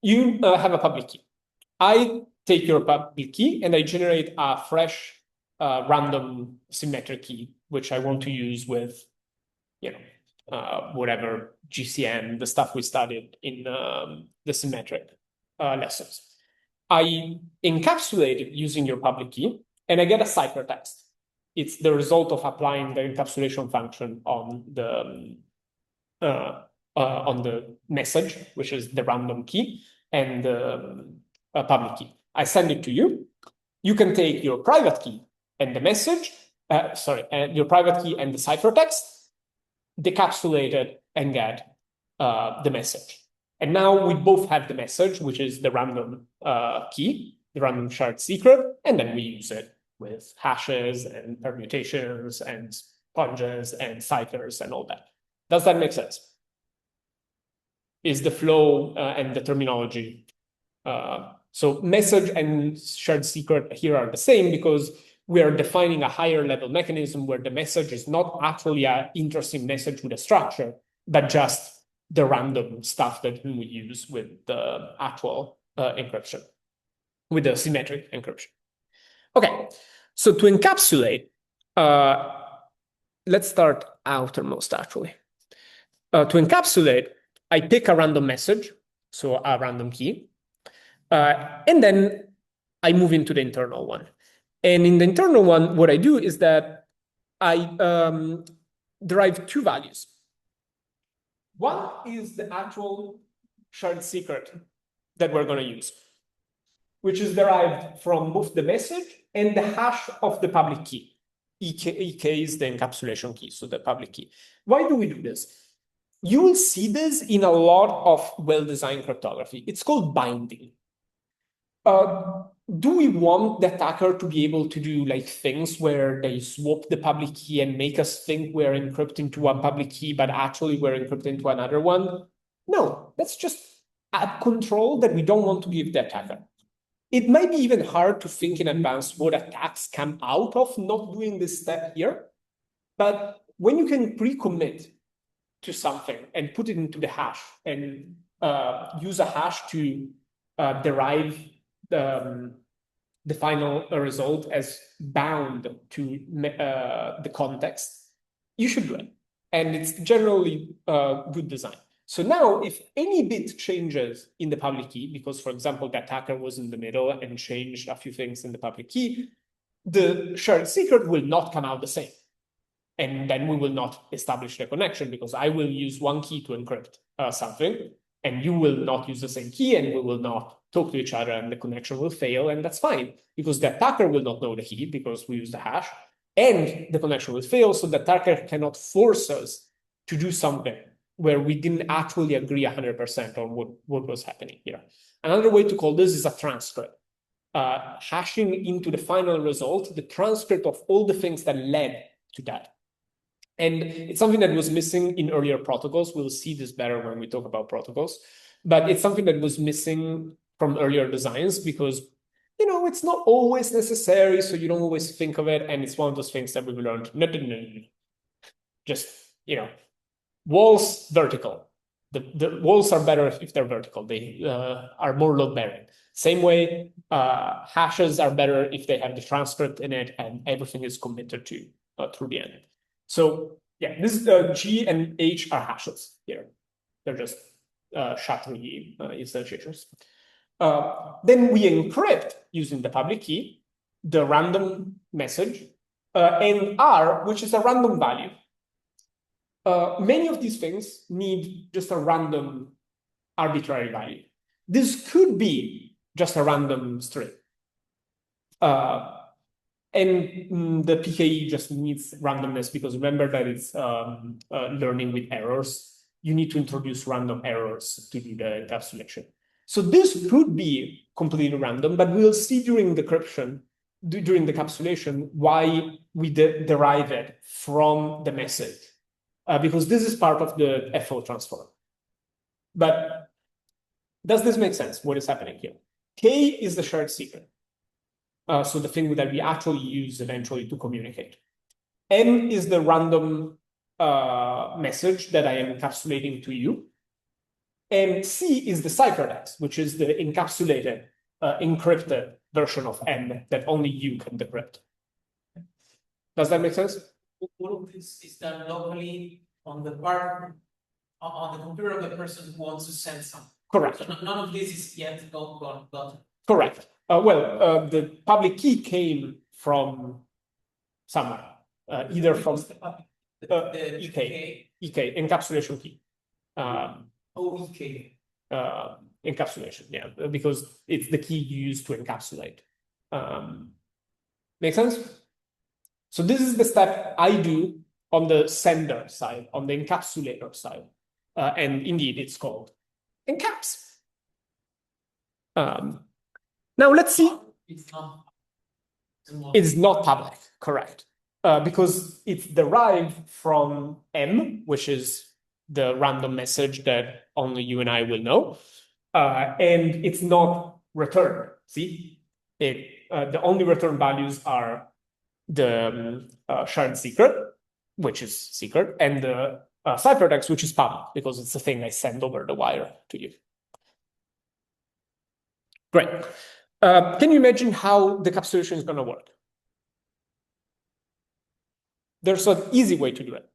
You have a public key. I take your public key and I generate a fresh random symmetric key, which I want to use with, whatever GCN, the stuff we studied in the symmetric lessons. I encapsulate it using your public key and I get a ciphertext. It's the result of applying the encapsulation function on the message, which is the random key, and the public key. I send it to you. You can take your private key and the message, your private key and the ciphertext, decapsulate it, and get the message. And now we both have the message, which is the random key, the random shared secret, and then we use it with hashes and permutations and punches and ciphers and all that. Does that make sense? Is the flow and the terminology. So message and shared secret here are the same because we are defining a higher level mechanism where the message is not actually an interesting message with a structure, but just the random stuff that we use with the actual encryption, with the symmetric encryption. Okay, so to encapsulate, let's start outermost actually. To encapsulate, I pick a random message, so a random key, and then I move into the internal one. And in the internal one, what I do is that I derive two values. One is the actual shared secret that we're going to use, which is derived from both the message and the hash of the public key. EK is the encapsulation key, so the public key. Why do we do this? You will see this in a lot of well-designed cryptography. It's called binding. Do we want the attacker to be able to do like things where they swap the public key and make us think we're encrypting to one public key, but actually we're encrypting to another one? No, that's just a control that we don't want to give the attacker. It might be even hard to think in advance what attacks come out of not doing this step here. But when you can pre-commit to something and put it into the hash and use a hash to derive the final result as bound to the context, you should do it. And it's generally good design. So now if any bit changes in the public key, because for example, the attacker was in the middle and changed a few things in the public key, the shared secret will not come out the same. And then we will not establish the connection because I will use one key to encrypt something and you will not use the same key and we will not talk to each other and the connection will fail, and that's fine because the attacker will not know the key because we use the hash and the connection will fail, so the attacker cannot force us to do something where we didn't actually agree 100% on what was happening here. Another way to call this is a transcript. Hashing into the final result, the transcript of all the things that led to that. And it's something that was missing in earlier protocols. We'll see this better when we talk about protocols. But it's something that was missing from earlier designs because, you know, it's not always necessary, so you don't always think of it. And it's one of those things that we've learned. No. Just, you know, walls vertical. The walls are better if they're vertical. They are more load bearing. Same way, hashes are better if they have the transcript in it and everything is committed to through the end. So yeah, this G and H are hashes here. They're just Chatrier instantiations. Then we encrypt using the public key, the random message, and R, which is a random value. Many of these things need just a random arbitrary value. This could be just a random string. And the PKE just needs randomness because remember that it's learning with errors. You need to introduce random errors to do the encapsulation. So this could be completely random, but we'll see during decryption, during the encapsulation, why we derive it from the message. Because this is part of the FO transform. But does this make sense? What is happening here? K is the shared secret. So the thing that we actually use eventually to communicate. M is the random message that I am encapsulating to you. And C is the ciphertext, which is the encapsulated, encrypted version of M that only you can decrypt. Does that make sense? All of this is done locally on the part on the computer of the person who wants to send something. Correct. So none of this is yet gone. Correct. The public key came from somewhere, either from EK, encapsulation key. EK. Encapsulation, yeah, because it's the key used to encapsulate. Make sense? So this is the step I do on the sender side, on the encapsulator side. And indeed, it's called encaps. Now let's see. It's not public, correct. Because it's derived from M, which is the random message that only you and I will know. And it's not returned. See? The only return values are the shared secret, which is secret, and the ciphertext, which is public, because it's the thing I send over the wire to you. Great. Can you imagine how the encapsulation is going to work? There's an easy way to do it,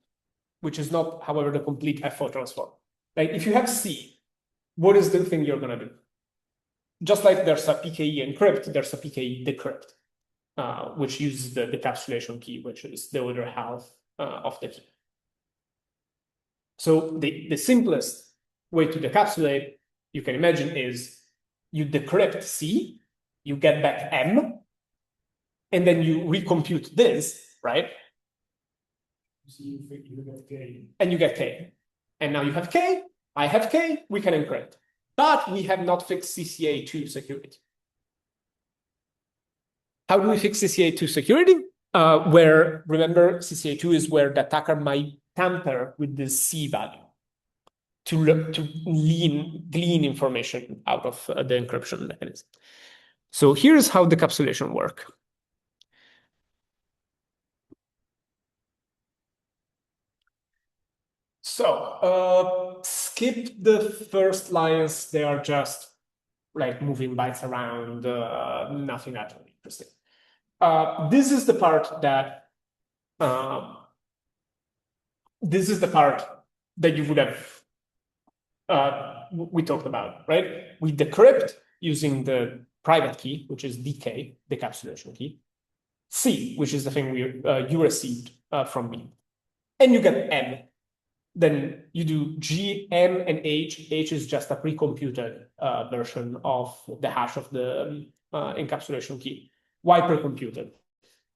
which is not, however, the complete FO transform. Like if you have C, what is the thing you're going to do? Just like there's a PKE encrypt, there's a PKE decrypt, which uses the decapsulation key, which is the other half of the key. So the simplest way to decapsulate, you can imagine, is you decrypt C, you get back M, and then you recompute this, right? You get K. And you get K. And now you have K, I have K, we can encrypt. But we have not fixed CCA2 security. How do we fix CCA2 security? Where, remember, CCA2 is where the attacker might tamper with the C value to glean information out of the encryption mechanism. So here's how the decapsulation works. So skip the first lines. They are just like moving bytes around, nothing actually interesting. This is the part that you would have we talked about, right? We decrypt using the private key, which is DK, decapsulation key, C, which is the thing you received from me, and you get M. Then you do G, M, and H. H is just a pre-computed version of the hash of the encapsulation key. Why pre-computed?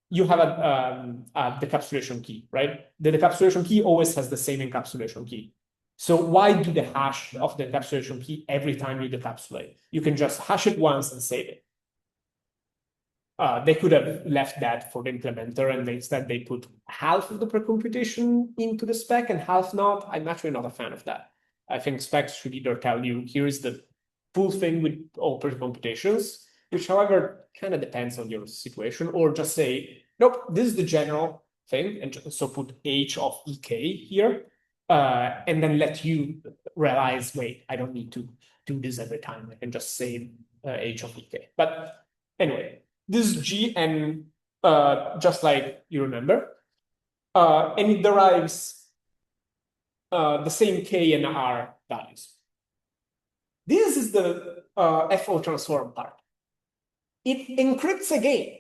You have a decapsulation key, right? The decapsulation key always has the same encapsulation key. So why do the hash of the encapsulation key every time you decapsulate? You can just hash it once and save it. They could have left that for the implementer, and instead they put half of the precomputation into the spec and half not. I'm actually not a fan of that. I think specs should either tell you, here's the full thing with all precomputations, which, however, kind of depends on your situation, or just say, nope, this is the general thing, and so put h of ek here, and then let you realize, wait, I don't need to do this every time. I can just say h of ek. But anyway, this is G, and just like you remember, and it derives the same K and R values. This is the FO transform part. It encrypts again.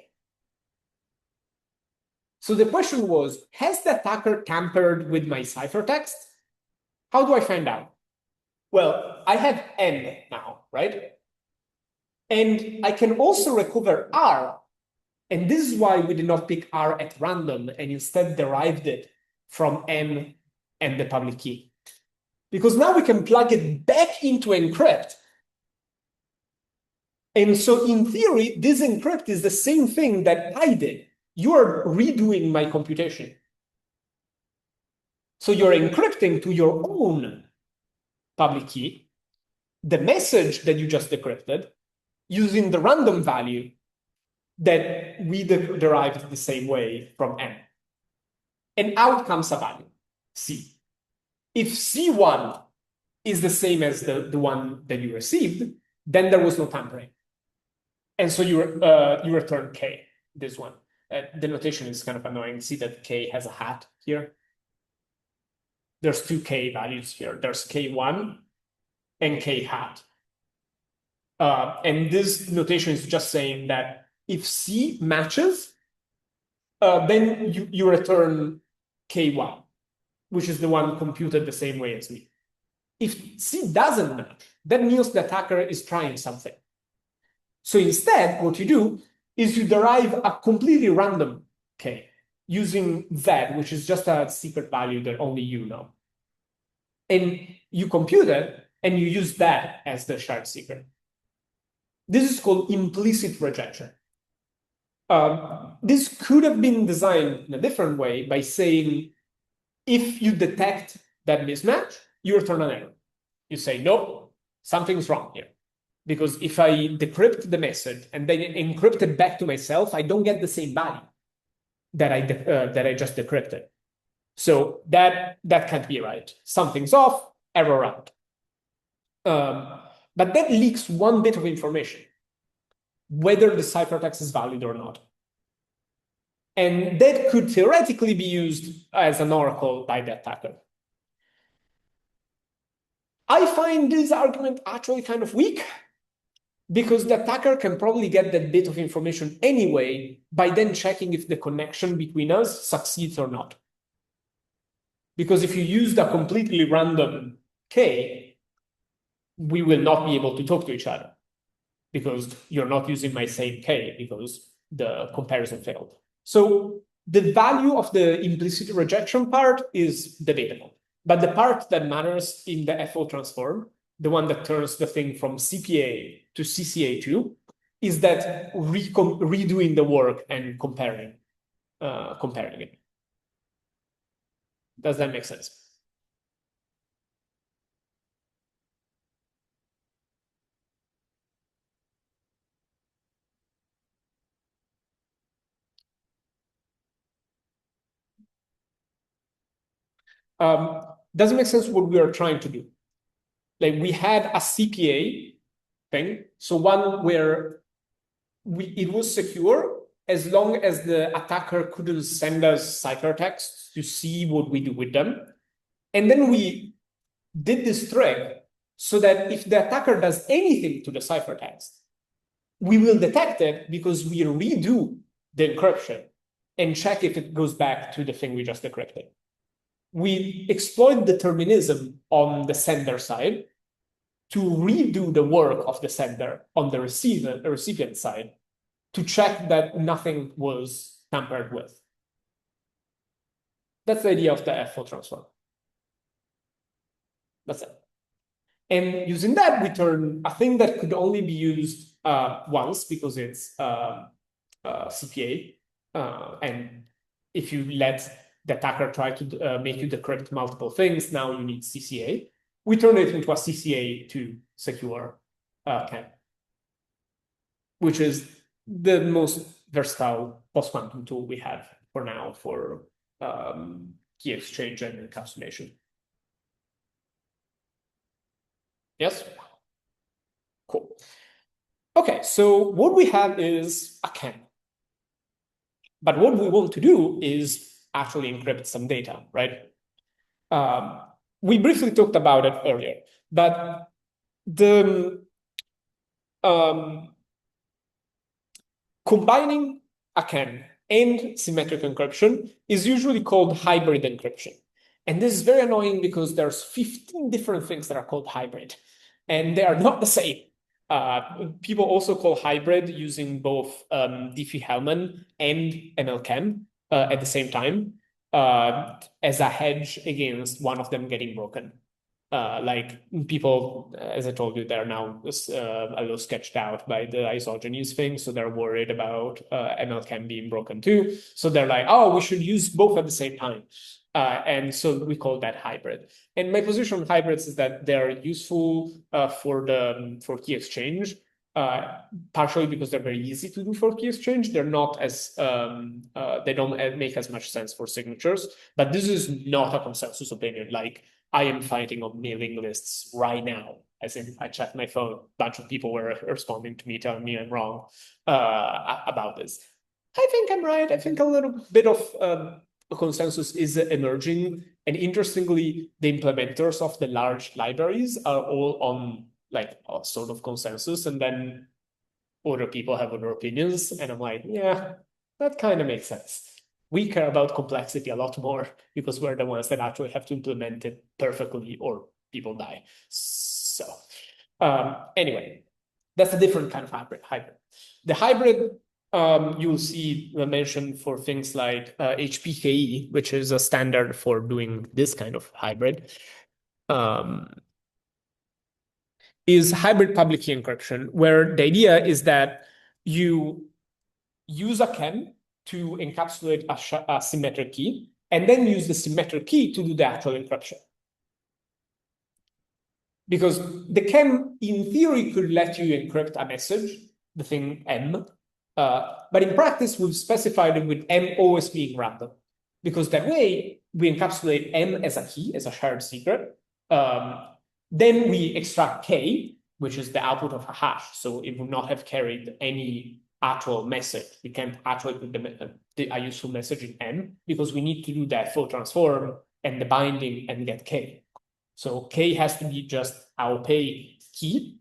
So the question was, has the attacker tampered with my ciphertext? How do I find out? Well, I have N now, right? And I can also recover R. And this is why we did not pick R at random and instead derived it from N and the public key. Because now we can plug it back into encrypt. And so in theory, this encrypt is the same thing that I did. You are redoing my computation. So you're encrypting to your own public key the message that you just decrypted using the random value that we derived the same way from N. And out comes a value, C. If C1 is the same as the one that you received, then there was no tampering. And so you return K, this one. The notation is kind of annoying. See that K has a hat here? There's two K values here. There's K1 and K hat. And this notation is just saying that if C matches, then you return K1, which is the one computed the same way as me. If C doesn't match, that means the attacker is trying something. So instead, what you do is you derive a completely random K using Z, which is just a secret value that only you know. And you compute it, and you use that as the shared secret. This is called implicit rejection. This could have been designed in a different way by saying, if you detect that mismatch, you return an error. You say, nope, something's wrong here. Because if I decrypt the message and then encrypt it back to myself, I don't get the same value that I just decrypted. So that can't be right. Something's off, error out. But that leaks one bit of information, whether the ciphertext is valid or not. And that could theoretically be used as an oracle by the attacker. I find this argument actually kind of weak, because the attacker can probably get that bit of information anyway by then checking if the connection between us succeeds or not. Because if you used a completely random K, we will not be able to talk to each other, because you're not using my same K because the comparison failed. So the value of the implicit rejection part is debatable. But the part that matters in the FO transform, the one that turns the thing from CPA to CCA2, is that redoing the work and comparing it. Does that make sense? Does it make sense what we are trying to do? Like, we had a CPA thing, so one where it was secure as long as the attacker couldn't send us ciphertexts to see what we do with them. And then we did this trick so that if the attacker does anything to the ciphertext, we will detect it because we redo the encryption and check if it goes back to the thing we just decrypted. We exploit determinism on the sender side to redo the work of the sender on the recipient side to check that nothing was tampered with. That's the idea of the FO transform. That's it. And using that, we turn a thing that could only be used once because it's CPA. And if you let the attacker try to make you decrypt multiple things, now you need CCA. We turn it into a CCA to secure CAN, which is the most versatile post-quantum tool we have for now for key exchange and encapsulation. Yes? Cool. Okay, so what we have is a CAN. But what we want to do is actually encrypt some data, right? We briefly talked about it earlier, but the combining a CAN and symmetric encryption is usually called hybrid encryption. And this is very annoying because there's 15 different things that are called hybrid, and they are not the same. People also call hybrid using both Diffie-Hellman and MLChem at the same time as a hedge against one of them getting broken. Like people, as I told you, they're now a little sketched out by the isogenies thing, so they're worried about MLChem being broken too. So they're like, oh, we should use both at the same time. And so we call that hybrid. And my position on hybrids is that they're useful for key exchange, partially because they're very easy to do for key exchange. They're not as they don't make as much sense for signatures. But this is not a consensus opinion. Like I am fighting on mailing lists right now. As in, I checked my phone. A bunch of people were responding to me, telling me I'm wrong about this. I think I'm right. I think a little bit of consensus is emerging. And interestingly, the implementers of the large libraries are all on like a sort of consensus. And then other people have other opinions. And I'm like, yeah, that kind of makes sense. We care about complexity a lot more because we're the ones that actually have to implement it perfectly or people die. So anyway, that's a different kind of hybrid. The hybrid you'll see mentioned for things like HPKE, which is a standard for doing this kind of hybrid, is hybrid public key encryption, where the idea is that you use a CAN to encapsulate a symmetric key, and then use the symmetric key to do the actual encryption. Because the CAN, in theory, could let you encrypt a message, the thing M, but in practice, we've specified it with M always being random, because that way we encapsulate M as a key, as a shared secret. Then we extract K, which is the output of a hash, so it would not have carried any actual message. We can't actually put a useful message in M because we need to do that full transform and the binding and get K. So K has to be just our pay key.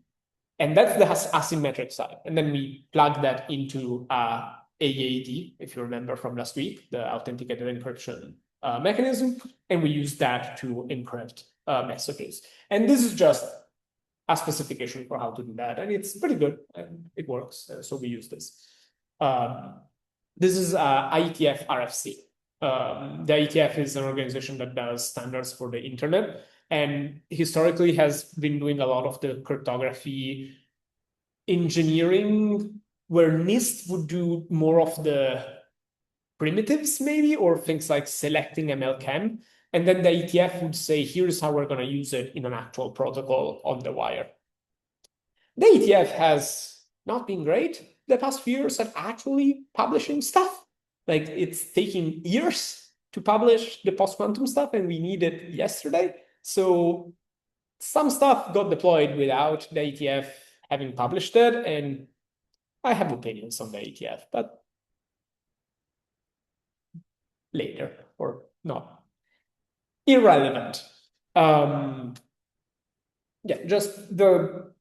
And that's the asymmetric side. And then we plug that into AAD, if you remember from last week, the authenticated encryption mechanism. And we use that to encrypt messages. And this is just a specification for how to do that. And it's pretty good and it works. So we use this. This is IETF RFC. The IETF is an organization that does standards for the internet and historically has been doing a lot of the cryptography engineering, where NIST would do more of the primitives maybe, or things like selecting MLChem. And then the IETF would say, here's how we're going to use it in an actual protocol on the wire. The IETF has not been great the past few years at actually publishing stuff. Like it's taking years to publish the post-quantum stuff and we need it yesterday. So some stuff got deployed without the IETF having published it, and I have opinions on the IETF, but later or not. Irrelevant. Yeah, just the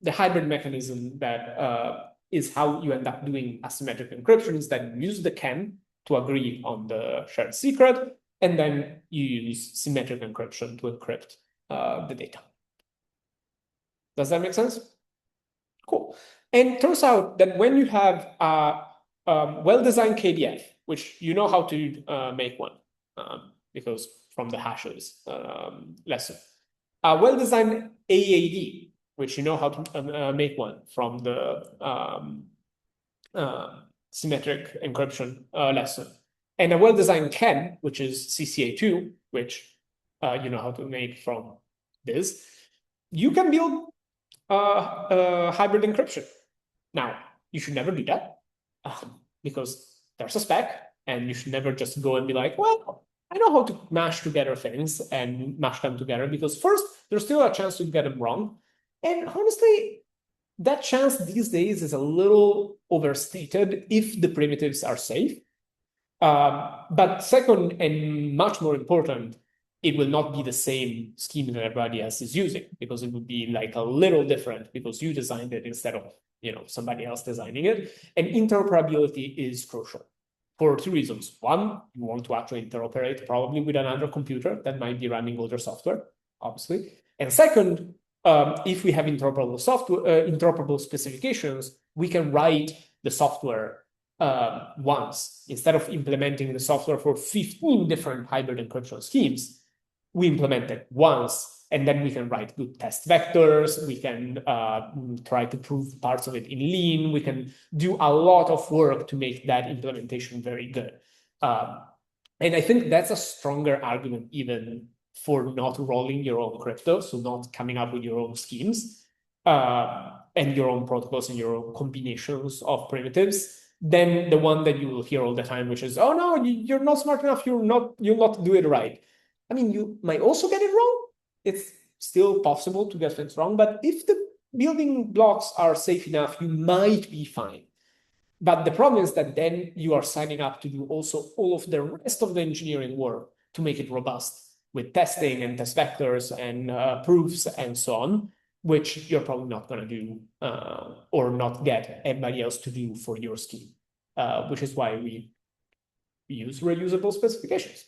hybrid mechanism that is how you end up doing asymmetric encryption is that you use the CAN to agree on the shared secret, and then you use symmetric encryption to encrypt the data. Does that make sense? Cool. And it turns out that when you have a well-designed KDF, which you know how to make one, because from the hashes lesson, a well-designed AAD, which you know how to make one from the symmetric encryption lesson. And a well-designed CAN, which is CCA2, which you know how to make from this, you can build hybrid encryption. Now, you should never do that because there's a spec, and you should never just go and be like, well, I know how to mash together things and mash them together, because first, there's still a chance to get them wrong. And honestly, that chance these days is a little overstated if the primitives are safe. But second, and much more important, it will not be the same scheme that everybody else is using, because it would be like a little different because you designed it instead of somebody else designing it. And interoperability is crucial for two reasons. One, you want to actually interoperate probably with another computer that might be running older software, obviously. And second, if we have interoperable software, interoperable specifications, we can write the software once. Instead of implementing the software for 15 different hybrid encryption schemes, we implement it once, and then we can write good test vectors. We can try to prove parts of it in lean. We can do a lot of work to make that implementation very good. And I think that's a stronger argument even for not rolling your own crypto, so not coming up with your own schemes and your own protocols and your own combinations of primitives, than the one that you will hear all the time, which is, oh no, you're not smart enough, you'll not do it right. I mean, you might also get it wrong. It's still possible to get things wrong, but if the building blocks are safe enough, you might be fine. But the problem is that then you are signing up to do also all of the rest of the engineering work to make it robust with testing and test vectors and proofs and so on, which you're probably not going to do or not get anybody else to do for your scheme, which is why we use reusable specifications.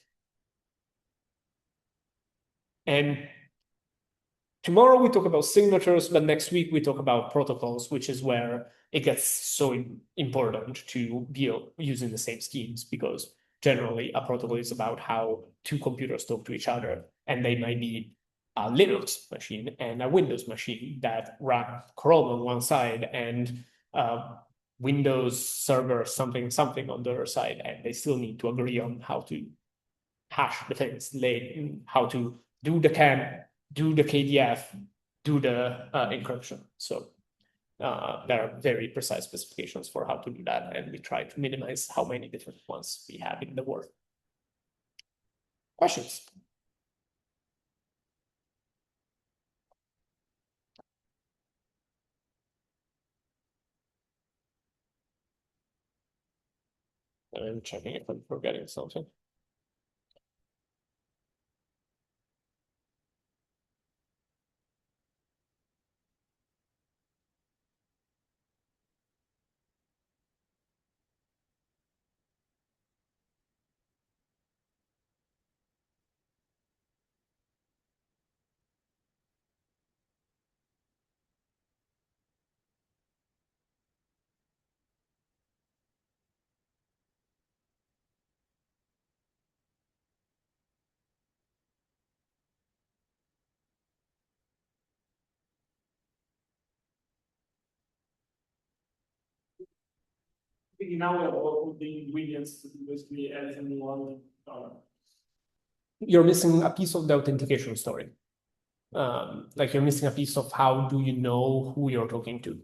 And tomorrow we talk about signatures, but next week we talk about protocols, which is where it gets so important to be using the same schemes, because generally a protocol is about how two computers talk to each other, and they might be a Linux machine and a Windows machine that run Chrome on one side and Windows server something on the other side, and they still need to agree on how to hash the things, how to do the CAN, do the KDF, do the encryption. So there are very precise specifications for how to do that, and we try to minimize how many different ones we have in the world. Questions? I'm checking if I'm forgetting something. Now we have all the ingredients to basically add in one. You're missing a piece of the authentication story. Like you're missing a piece of how do you know who you're talking to.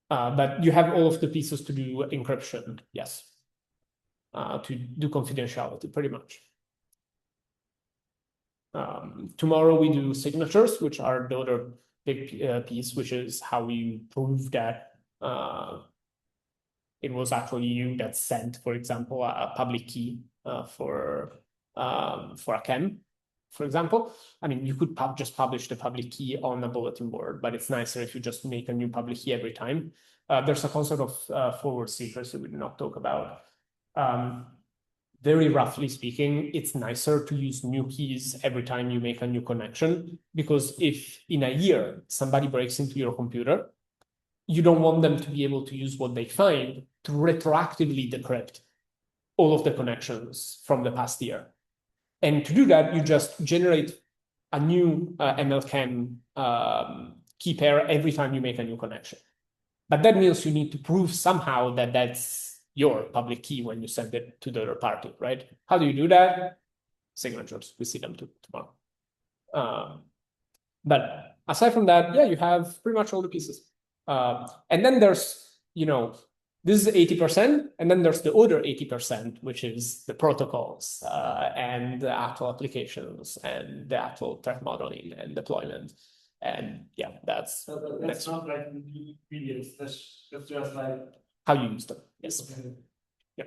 But you have all of the pieces to do encryption, yes. To do confidentiality, pretty much. Tomorrow we do signatures, which are the other big piece, which is how we prove that it was actually you that sent, for example, a public key for a CAN, for example. I mean, you could just publish the public key on a bulletin board, but it's nicer if you just make a new public key every time. There's a concept of forward secrecy we did not talk about. Very roughly speaking, it's nicer to use new keys every time you make a new connection, because if in a year somebody breaks into your computer, you don't want them to be able to use what they find to retroactively decrypt all of the connections from the past year. And to do that, you just generate a new MLCAN key pair every time you make a new connection. But that means you need to prove somehow that that's your public key when you send it to the other party, right? How do you do that? Signatures, we see them tomorrow. But aside from that, yeah, you have pretty much all the pieces. And then there's, this is 80%, and then there's the other 80%, which is the protocols and the actual applications and the actual threat modeling and deployment. And yeah, that's not like videos. That's just like how you use them. Yes. Okay. Yeah.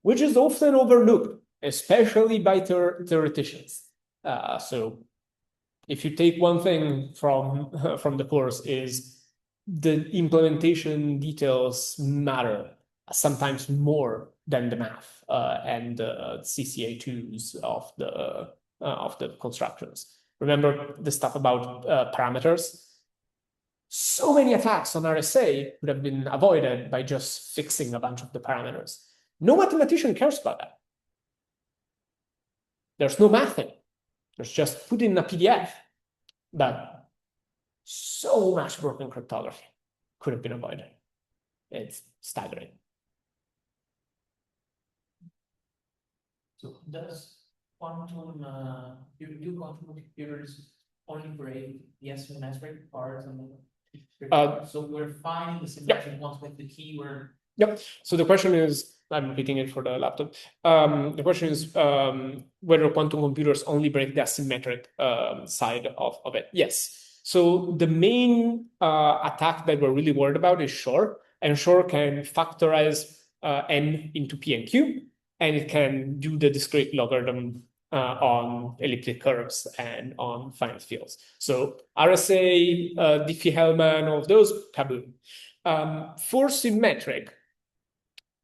Which is often overlooked, especially by theoreticians. So if you take one thing from the course is the implementation details matter sometimes more than the math and the CCA2s of the constructions. Remember the stuff about parameters? So many attacks on RSA would have been avoided by just fixing a bunch of the parameters. No mathematician cares about that. There's no math in it. There's just put in a PDF. But so much broken cryptography could have been avoided. It's staggering. So does quantum do quantum computers only break the asymmetric part? So we're finding the symmetric ones with the key where. Yep. So the question is, I'm repeating it for the laptop. The question is whether quantum computers only break the asymmetric side of it. Yes. So the main attack that we're really worried about is Shor, and Shor can factorize n into p and q, and it can do the discrete logarithm on elliptic curves and on finite fields. So RSA, Diffie-Hellman, all of those, kaboom. For symmetric,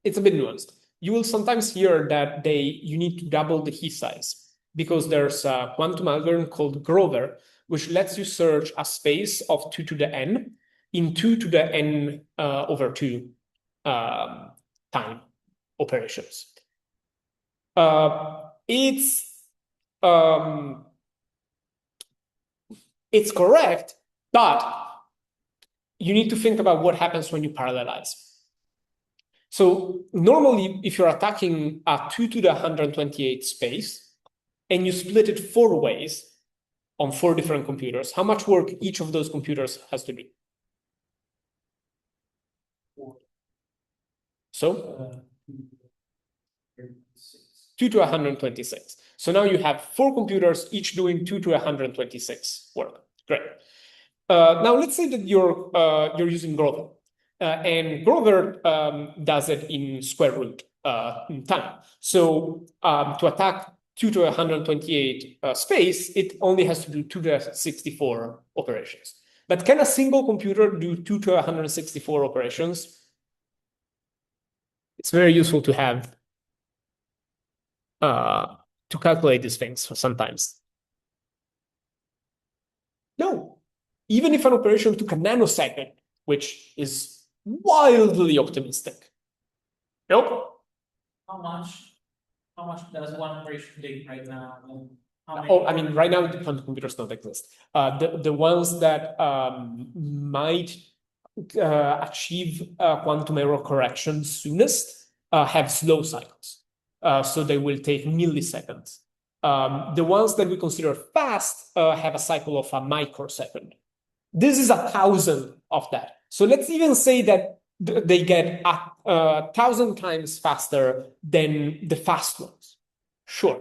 it's a bit nuanced. You will sometimes hear that you need to double the key size because there's a quantum algorithm called Grover, which lets you search a space of 2 to the n in 2 to the n over 2 time operations. It's correct, but you need to think about what happens when you parallelize. So normally, if you're attacking a 2 to the 128 space and you split it 4 ways on 4 different computers, how much work each of those computers has to do? So 2 to 126. So now you have 4 computers, each doing 2 to 126 work. Great. Now let's say that you're using Grover. And Grover does it in square root time. So to attack 2 to 128 space, it only has to do 2 to 64 operations. But can a single computer do 2 to 164 operations? It's very useful to have to calculate these things sometimes. No. Even if an operation took a nanosecond, which is wildly optimistic. Nope. How much does one operation take right now? I mean, right now the quantum computers don't exist. The ones that might achieve quantum error correction soonest have slow cycles. So they will take milliseconds. The ones that we consider fast have a cycle of a microsecond. This is 1,000 of that. So let's even say that they get 1,000 times faster than the fast ones. Sure.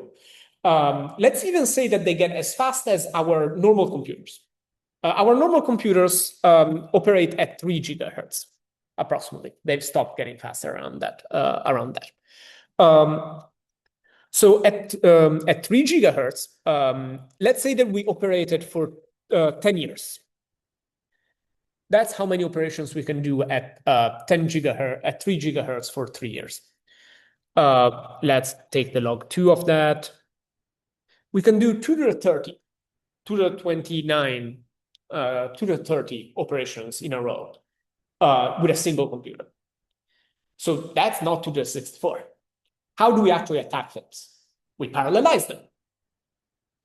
Let's even say that they get as fast as our normal computers. Our normal computers operate at 3 gigahertz, approximately. They've stopped getting faster around that. So at 3 gigahertz, let's say that we operated for 10 years. That's how many operations we can do at 10 gigahertz, at 3 gigahertz for 3 years. Let's take the log 2 of that. We can do 2 to the 30, 2 to the 29, 2 to the 30 operations in a row with a single computer. So that's not 2 to the 64. How do we actually attack things? We parallelize them.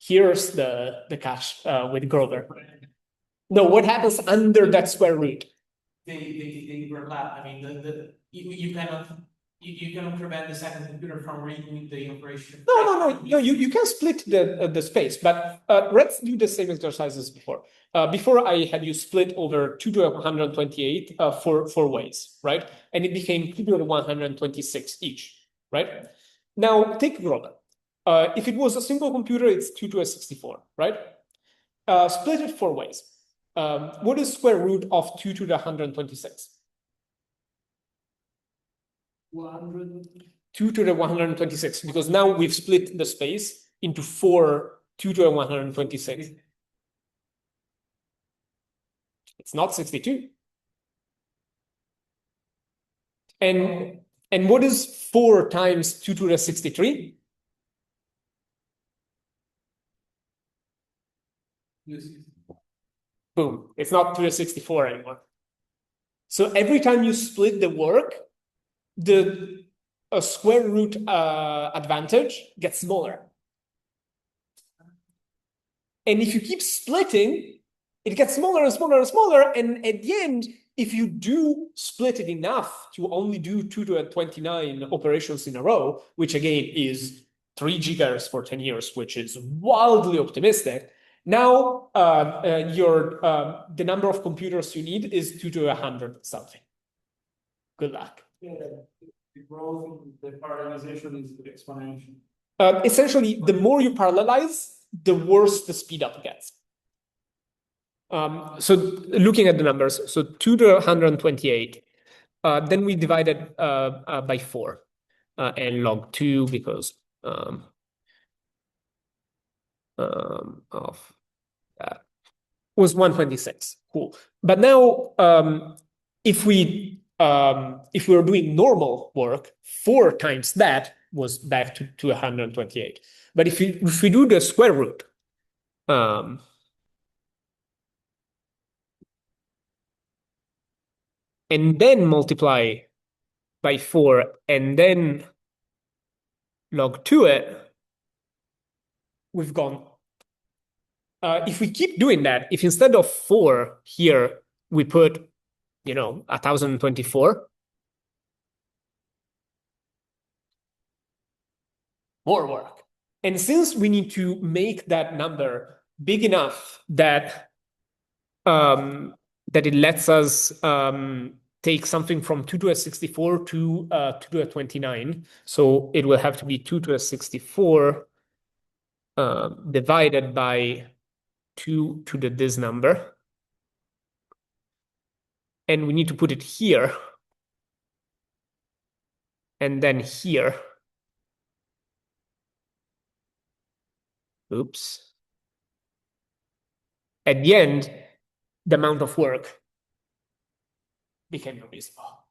Here's the catch with Grover. No, what happens under that square root? they overlap. I mean, you cannot prevent the second computer from reading the operation. No. You can split the space, but let's do the same exercise as before. Before I had you split over 2 to the 128 four ways, right? And it became 2 to the 126 each, right? Now take Grover. If it was a single computer, it's 2 to the 64, right? Split it 4 ways. What is square root of 2 to the 126? 100. 2 to the 126, because now we've split the space into 4 2 to the 126. It's not 62. And what is 4 times 2 to the 63? Boom. It's not 2 to the 64 anymore. So every time you split the work, the square root advantage gets smaller. And if you keep splitting, it gets smaller and smaller and smaller. And at the end, if you do split it enough to only do 2 to the 29 operations in a row, which again is 3 gigahertz for 10 years, which is wildly optimistic, now the number of computers you need is 2 to 100 something. Good luck. Yeah, the growth in the parallelization is exponential. Essentially, the more you parallelize, the worse the speed up gets. So looking at the numbers, so 2 to 128, then we divided by 4 and log 2 because of that was 126. Cool. But now if we were doing normal work, 4 times that was back to 128. But if we do the square root, and then multiply by 4 and then log 2 it, we've gone. If we keep doing that, if instead of 4 here, we put, 1024, more work. And since we need to make that number big enough that it lets us take something from 2 to the 64 to 2 to the 29. So it will have to be 2 to the 64 divided by 2 to this number. And we need to put it here. And then here. Oops. At the end, the amount of work became unreasonable.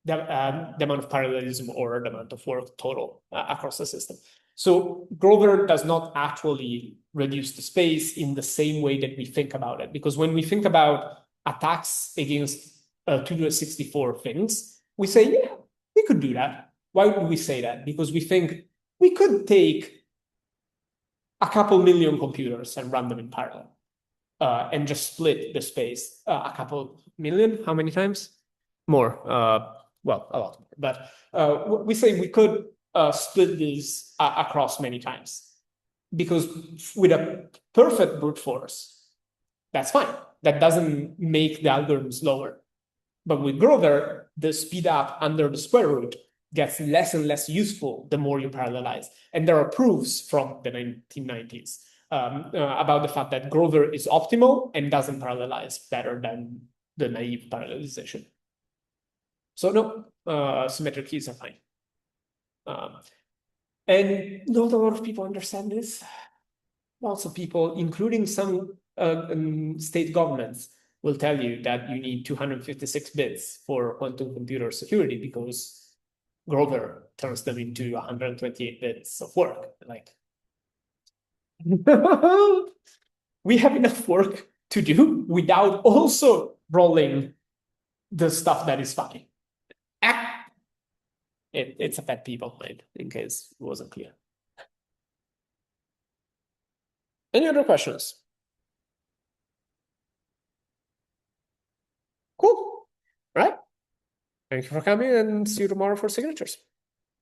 The amount of parallelism or the amount of work total across the system. So Grover does not actually reduce the space in the same way that we think about it. Because when we think about attacks against 2 to the 64 things, we say, yeah, we could do that. Why would we say that? Because we think we could take a couple million computers and run them in parallel and just split the space a couple million. How many times? More. Well, a lot more. But we say we could split these across many times. Because with a perfect brute force, that's fine. That doesn't make the algorithm slower. But with Grover, the speed up under the square root gets less and less useful the more you parallelize. And there are proofs from the 1990s about the fact that Grover is optimal and doesn't parallelize better than the naive parallelization. So no, symmetric keys are fine. And not a lot of people understand this. Lots of people, including some state governments, will tell you that you need 256 bits for quantum computer security because Grover turns them into 128 bits of work. Like, we have enough work to do without also rolling the stuff that is funny. It's a pet peeve of mine, in case it wasn't clear. Any other questions? Thank you for coming, and see you tomorrow for signatures.